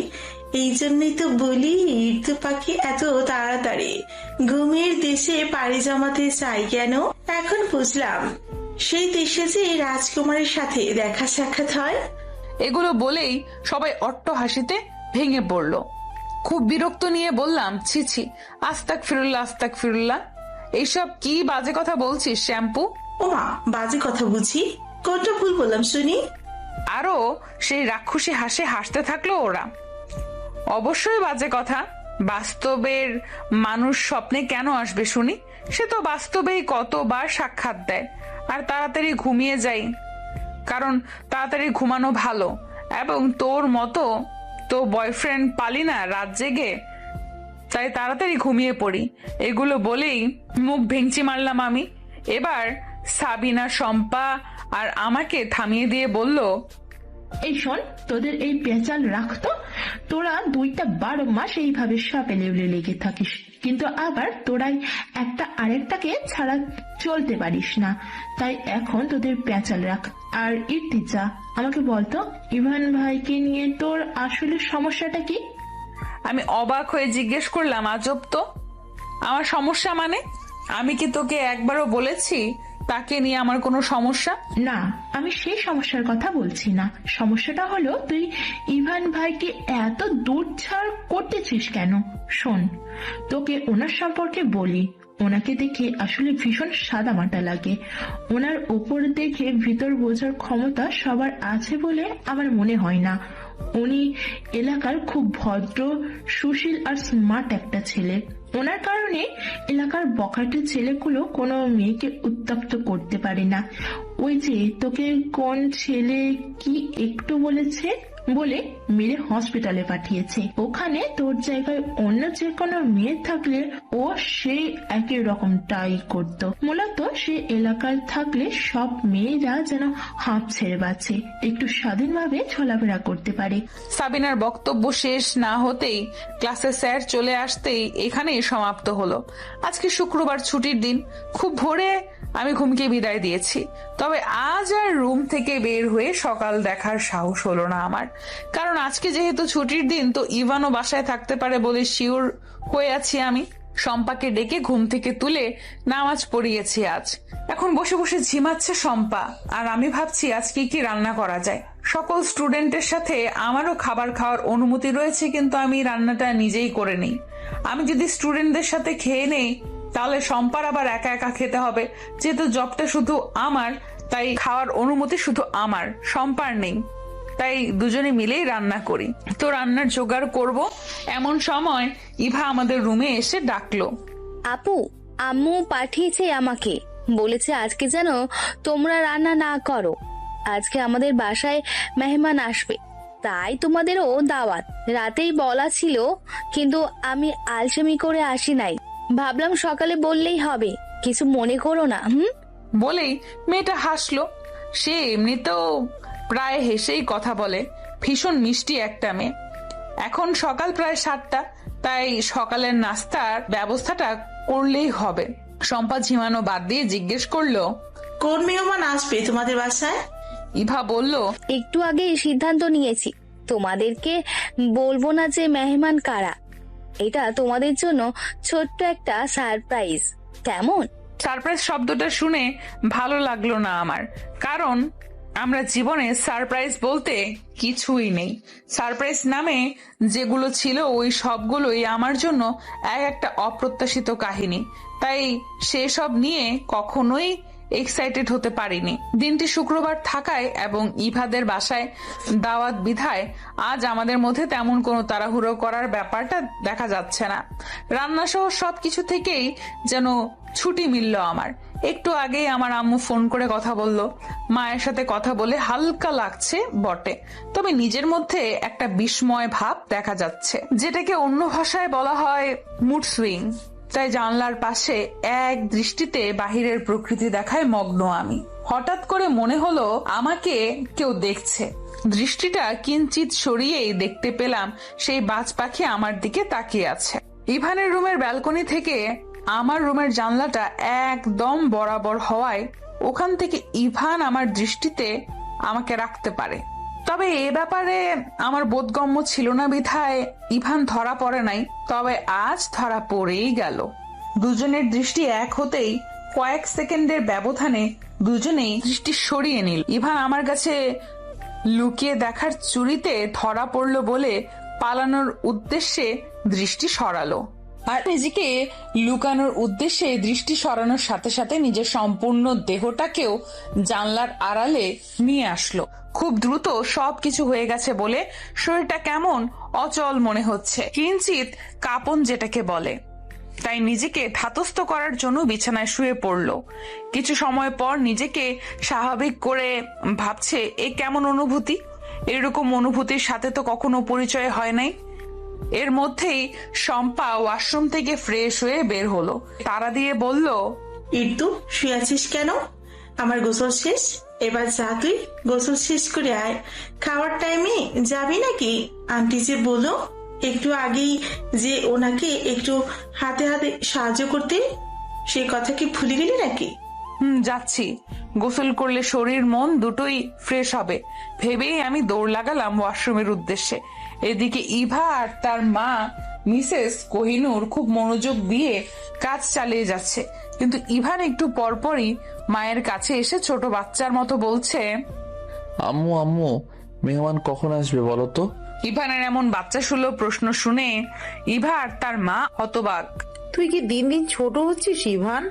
এই জন্যই তো বলি ইরতু পাখি এত তাড়াতাড়ি ঘুমের দেশে পাড়ি জমাতে চাই কেন। এখন বুঝলাম সেই দেশে যে রাজকুমারের সাথে দেখা সাক্ষাৎ হয়। এগুলো বলেই সবাই অট্ট হাসিতে ভেঙে পড়ল। খুব বিরক্ত নিয়ে বললাম, ছি ছি, আস্তাক ফিরুল্লাহ, এইসব কি বাজে কথা বলছিস শ্যাম্পু? ওমা, বাজে কথা বুঝি? কোনটা ভুল বললাম শুনি? আরো সেই রাক্ষসী হাসতে থাকলো ওরা। অবশ্যই বাজে কথা। বাস্তবের মানুষ স্বপ্নে কেন আসবে শুনি? সে তো বাস্তবেই কতবার সাক্ষাৎ দেয় আর তাড়াতাড়ি ঘুমিয়ে যায়, কারণ তাড়াতাড়ি ঘুমানো ভালো। এবং তোর মতো তো বয়ফ্রেন্ড পালি না রাত জেগে, তাই তাড়াতাড়ি ঘুমিয়ে পড়ি। এগুলো বলেই মুখ ভেঙচি মারলাম আমি। এবার সাবিনা, শম্পা আর আমাকে থামিয়ে দিয়ে বলল, এই শোন, তোদের এই পেঁচাল রাখতো। তোরা 2-12 মাস এইভাবে সাপে লেবলে লেগে থাকিস, কিন্তু আবার তোরাই একটা আরেকটাকে ছাড়া চলতে পারিস না। তাই এখন তোদের পেঁচাল রাখ। আর ইর্তিজা, আমাকে বলতো ইভান ভাইকে নিয়ে তোর আসলে সমস্যাটা কি? আমি অবাক হয়ে জিজ্ঞেস করলাম, আজব তো, আমার সমস্যা মানে? আমি কি তোকে একবারও বলেছি তাকে নিয়ে আমার কোনো সমস্যা? না, আমি সেই সমস্যার কথা বলছি না। সমস্যাটা হলো তুই ইভান ভাইকে এত দূর ছাড় করতেছিস কেন? শোন, তোকে ওনার সম্পর্কে বলি। ওনাকে দেখে আসলে ভীষণ সাদামাটা লাগে। ওনার উপর দেখে ভিতর বোঝার ক্ষমতা সবার আছে বলে আমার মনে হয় না। উনি এলাকার খুব ভদ্র, সুশীল আর স্মার্ট একটা ছেলে। ওনার কারণে এলাকার বখাটে ছেলেগুলো কোনো মেয়েকে উত্তপ্ত করতে পারে না। ওই যে তোকে কোন ছেলে কি একটু বলেছে বলে মেরে হসপিটালে পাঠিয়েছে। ওখানে তোর জায়গায় অন্য যে কোনো মেয়ে থাকলে ও সেই একই রকমটাই করতো। মূলত সে এলাকায় থাকলে সব মেয়েরা যেন হাঁপ ছেড়ে বাঁচে, একটু স্বাধীনভাবে চলাফেরা করতে পারে। সাবিনার বক্তব্য শেষ না হতেই ক্লাসে স্যার চলে আসতেই এখানেই সমাপ্ত হলো। আজকে শুক্রবার, ছুটির দিন। খুব ভোরে আমি ঘুমকে বিদায় দিয়েছি। তবে আজ আর রুম থেকে বের হয়ে সকাল দেখার সাহস হলো না আমার, কারণ আজকে যেহেতু ছুটির দিন, তো ইভানও বাসায় থাকতে পারে বলে শিওর হয়ে আছি আমি। শম্পাকে ডেকে ঘুম থেকে তুলে নামাজ পড়িয়েছি আজ। এখন বসে বসে ঝিমাচ্ছে শম্পা, আর আমি ভাবছি আজ কি কি রান্না করা যায়। সকল স্টুডেন্টের সাথে আমারও খাবার খাওয়ার অনুমতি রয়েছে, কিন্তু আমি রান্নাটা নিজেই করে নিই। আমি যদি স্টুডেন্টদের সাথে খেয়ে নেই তাহলে শম্পার আবার একা একা খেতে হবে। যেহেতু জবটা শুধু আমার, তাই খাওয়ার অনুমতি শুধু আমার, শম্পার নেই। তাই দুজনে মিলেই রান্না করি। তো রান্নার জোগাড় করব, এমন সময় ইভা আমাদের রুমে এসে ডাকলো, আপু, আম্মু পাঠিয়েছে আমাকে, বলেছে আজকে যেন তোমরা রান্না না করো। আজকে আমাদের বাসায় মেহমান আসবে, তাই তোমাদেরও দাওয়াত। রাতেই বলা ছিল, কিন্তু আমি আলসেমি করে আসি নাই। ভাবলাম সকালে বললেই হবে, কিছু মনে করো না। বলেই মেয়েটা হাসলো। সে এমনিতেও প্রায় হেসেই কথা বলে, ভীষণ মিষ্টি একটা মেয়ে। এখন সকাল প্রায় 7টা, তাই সকালের নাস্তার ব্যবস্থাটা করলেই হবে। শম্পা ঝিমানো বাদ দিয়ে জিজ্ঞেস করলো, কোন মেহমান আসবে তোমাদের বাসায়? ইভা বলল, একটু আগে সিদ্ধান্ত নিয়েছি, তোমাদেরকে বলবো না যে মেহমান কারা। এটা তোমাদের জন্য ছোট্ট একটা সারপ্রাইজ। কেমন? সারপ্রাইজ শব্দটা শুনে ভালো লাগলো না আমার, কারণ আমরা জীবনে সারপ্রাইজ বলতে কিছুই নেই। সারপ্রাইজ নামে যেগুলো ছিল ওই সবগুলোই আমার জন্য একটা অপ্রত্যাশিত কাহিনী, তাই সেসব নিয়ে কখনোই এক্সাইটেড হতে পারিনি। দিনটি শুক্রবার থাকায় এবং ইভাদের বাসায় দাওয়াত বিধায় আজ আমাদের মধ্যে তেমন কোনো তাড়াহুড়ো করার ব্যাপারটা দেখা যাচ্ছে না। রান্না সহ সবকিছু থেকেই যেন ছুটি মিলল আমার। একটু আগেই আমার আম্মু ফোন করে কথা বলল। মায়ের সাথে কথা বলে হালকা লাগছে বটে, তবে নিজের মধ্যে একটা বিস্ময় ভাব দেখা যাচ্ছে, যেটাকে অন্য ভাষায় বলা হয় মুড সুইং। তাই জানলার পাশে এক দৃষ্টিতে বাহিরের প্রকৃতি দেখায় মগ্ন আমি। হঠাৎ করে মনে হলো আমাকে কেউ দেখছে। দৃষ্টিটা কিঞ্চিত সরিয়েই দেখতে পেলাম সেই বাজ পাখি আমার দিকে তাকিয়ে আছে। ইভানের রুমের ব্যালকনি থেকে আমার রুমের জানলাটা একদম বরাবর হওয়ায় ওখান থেকে ইভান আমার দৃষ্টিতে আমাকে রাখতে পারে। তবে এ ব্যাপারে আমার বোধগম্য ছিল না বিধায় ইভান ধরা পড়ে নাই, তবে আজ ধরা পড়েই গেল। দুজনের দৃষ্টি এক হতেই কয়েক সেকেন্ডের ব্যবধানে দুজনেই দৃষ্টি সরিয়ে নিল। ইভান আমার কাছে লুকিয়ে দেখার চুরিতে ধরা পড়লো বলে পালানোর উদ্দেশ্যে দৃষ্টি সরালো, আর নিজেকে লুকানোর উদ্দেশ্যে দৃষ্টি সরানোর সাথে সাথে নিজের সম্পূর্ণ দেহটাকেও জানলার আড়ালে নিয়ে আসলো। খুব দ্রুত সবকিছু হয়ে গেছে বলে শরীরটা কেমন অচল মনে হচ্ছে, কিঞ্চিত কাঁপন যেটাকে বলে। তাই নিজেকে ধাতস্থ করার জন্য বিছানায় শুয়ে পড়লো। কিছু সময় পর নিজেকে স্বাভাবিক করে ভাবছে এ কেমন অনুভূতি, এরকম অনুভূতির সাথে তো কখনো পরিচয় হয় নাই। এর মধ্যেই শম্পা ওয়াশরুম থেকে ফ্রেশ হয়ে বের হলো, তারা দিয়ে বলল, ইর্তু শুয়ে আছিস কেন? আমার গোসল শেষ, এবার যা তুই গোসল শেষ করে আয়। খাওয়ার টাইমে যাবি নাকি? আন্টি যে বললো একটু আগেই যে ওনাকে একটু হাতে হাতে সাহায্য করতে, সেই কথা কি ভুলে গেলি নাকি? যাচ্ছি, গোসল করলে শরীর মন দুটোই ফ্রেশ হবে ভেবেই আমি দৌড় লাগালাম ওয়াশরুমের উদ্দেশ্যে। এদিকে ইভা আর তার মা মিসেস কোহিনূর খুব মনোযোগ দিয়ে কাজ চালিয়ে যাচ্ছে, কিন্তু ইভান একটু পরপরই মায়ের কাছে এসে ছোট বাচ্চার মতো বলছে, আম্মু আম্মু মেহমান কখন আসবে বলো তো? ইভানের এমন বাচ্চা সুলভ প্রশ্ন শুনে ইভা আর তার মা হতবাক। তুই কি দিন দিন ছোট হচ্ছিস ইভান?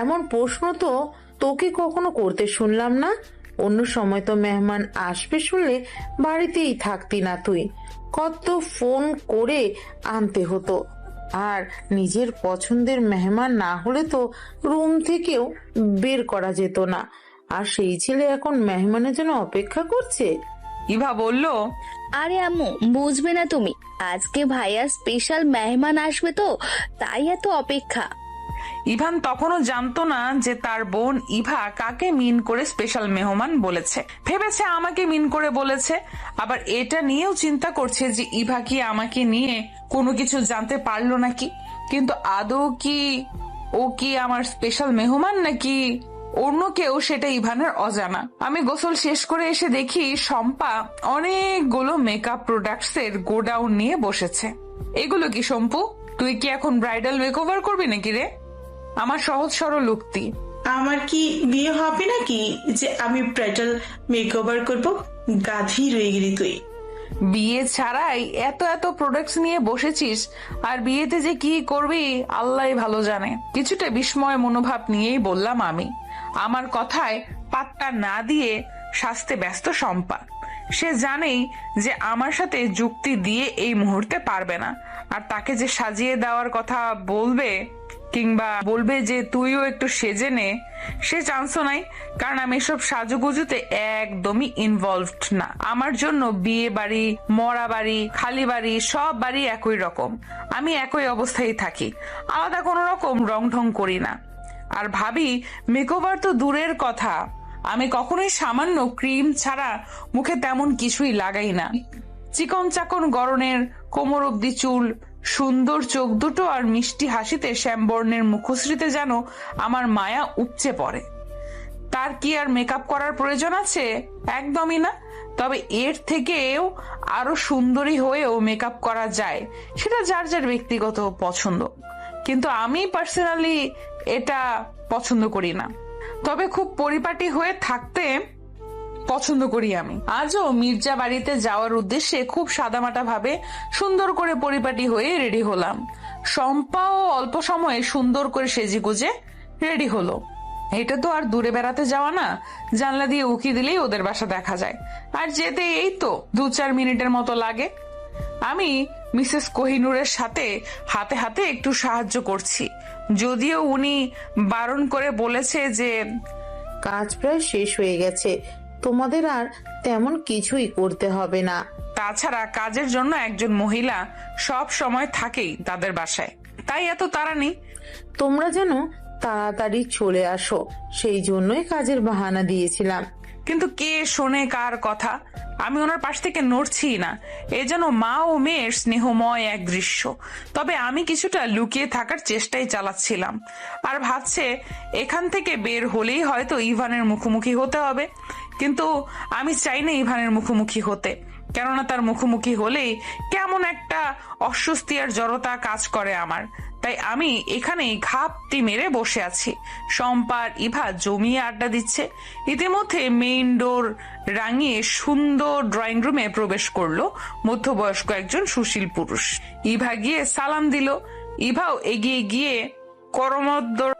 এমন প্রশ্ন তো তোকে কখনো করতে শুনলাম না। অন্য সময় তো মেহমান আসবে শুনলে বাড়িতেই থাকতি না তুই, কত ফোন করে আনতে হতো। আর নিজের পছন্দের মেহমান না হলে তো রুম থেকেও বের করা যেত না। আর সেই ছেলে এখন মেহমানের জন্য অপেক্ষা করছে। ইভা বলল, আরে আম্মু বুঝবে না তুমি, আজকে ভাইয়া স্পেশাল মেহমান আসবে তো তাই এত অপেক্ষা। ইভান তখনও জানতো না যে তার বোন ইভা কাকে মিন করে স্পেশাল মেহমান বলেছে। ভেবেছে আমাকে মিন করে বলেছে, আবার এটা নিয়েও চিন্তা করছে যে ইভা কি আমাকে নিয়ে কোনো কিছু জানতে পারলো নাকি। কিন্তু আদৌ কি ও কি আমার স্পেশাল মেহমান নাকি অন্য কেউ, সেটা ইভানের অজানা। আমি গোসল শেষ করে এসে দেখি শম্পা অনেকগুলো মেকআপ প্রোডাক্টস এর গোডাউন নিয়ে বসেছে। এগুলো কি শম্পু, তুই কি এখন ব্রাইডাল মেকওভার করবি নাকি রে? আমার সহজ সরল উক্তি। আমার কি বিয়ে হবে নাকি যে আমি ব্রাইডাল মেকওভার করব? গাধি রয়ে গেলি তুই। বিয়ে ছাড়াই এত এত প্রোডাক্টস নিয়ে বসেছিস, আর বিয়েতে যে কি করবি আল্লাহই ভালো জানে। কিছুটা বিস্ময় মনোভাব নিয়েই বললাম আমি। আমার কথায় পাত্তা না দিয়ে সাজতে ব্যস্ত শম্পা। সে জানেই যে আমার সাথে যুক্তি দিয়ে এই মুহূর্তে পারবে না, আর তাকে যে সাজিয়ে দেওয়ার কথা বলবে কিংবা বলবে যে তুইও একটু সেজে নে, সে চান্সও নাই। কারণ আমি এসব সাজুগুজুতে একদমই ইনভলভড না। আমার জন্য বিয়ে বাড়ি, মরা বাড়ি, খালি বাড়ি সব বাড়ি একই রকম। আমি একই অবস্থায় থাকি, আলাদা কোনো রকম রং ঢং করি না। আর ভাবি মেকওভার তো দূরের কথা, আমি কখনোই সামান্য ক্রিম ছাড়া মুখে তেমন কিছুই লাগাই না। চিকন চাকন গড়নের কোমর অব্দি চুল, সুন্দর চোখ দুটো আর মিষ্টি হাসিতে শ্যামবর্ণের মুখশ্রীতে যেন আমার মায়া উপচে পড়ে। তার কি আর মেকআপ করার প্রয়োজন আছে? একদমই না। তবে এর থেকেও আরো সুন্দরী হয়েও মেকআপ করা যায়, সেটা যার যার ব্যক্তিগত পছন্দ। কিন্তু আমি পার্সোনালি এটা পছন্দ করি না। তবে খুব পরিপাটি হয়ে থাকতে পছন্দ করি আমি। আজও মির্জা বাড়িতে যাওয়ার উদ্দেশ্যে খুব সাদামাটা ভাবে সুন্দর করে পরিপাটি হয়ে রেডি হলাম। শম্পাও অল্প সময়ে সুন্দর করে সেজেগুজে রেডি হলো। এটা তো আর দূরে বেড়াতে যাওয়া না, জানলা দিয়ে উকি দিলেই ওদের বাসা দেখা যায়, আর যেতে এই তো 2-4 মিনিটের মতো লাগে। আমি মিসেস কোহিনূরের সাথে হাতে হাতে একটু সাহায্য করছি, যদিও উনি বারণ করে বলেছে যে কাজ প্রায় শেষ হয়ে গেছে, তোমাদের আর তেমন কিছুই করতে হবে না। তাছাড়া কাজের জন্য একজন মহিলা সব সময় থাকেই তাদের বাসায়, তাই এত তাড়া নেই। তোমরা যেন তাড়াতাড়ি চলে আসো, সেই জন্যই কাজের বাহানা দিয়েছিলাম। কিন্তু কে শোনে কার কথা? আমি ওনার পাশ থেকে নড়ছি না। এ যেন মা ও মেয়ের স্নেহময় এক দৃশ্য। তবে আমি কিছুটা লুকিয়ে থাকার চেষ্টাই চালাচ্ছিলাম, আর ভাবছে এখান থেকে বের হলেই হয়তো ইভানের মুখোমুখি হতে হবে। কিন্তু আমি চাই না ইভানের মুখোমুখি হতে, কেননা তার মুখোমুখি হলেই কেমন একটা অস্বস্তি আর জড়তা কাজ করে আমার। তাই আমি এখানে ঘাপটি মেরে বসে আছি। শম্পার ইভা জমিয়ে আড্ডা দিচ্ছে। ইতিমধ্যে মেইন ডোর রাঙিয়ে সুন্দর ড্রয়িং রুমে প্রবেশ করলো মধ্যবয়স্ক একজন সুশীল পুরুষ। ইভা গিয়ে সালাম দিল। ইভাও এগিয়ে গিয়ে করমর্দর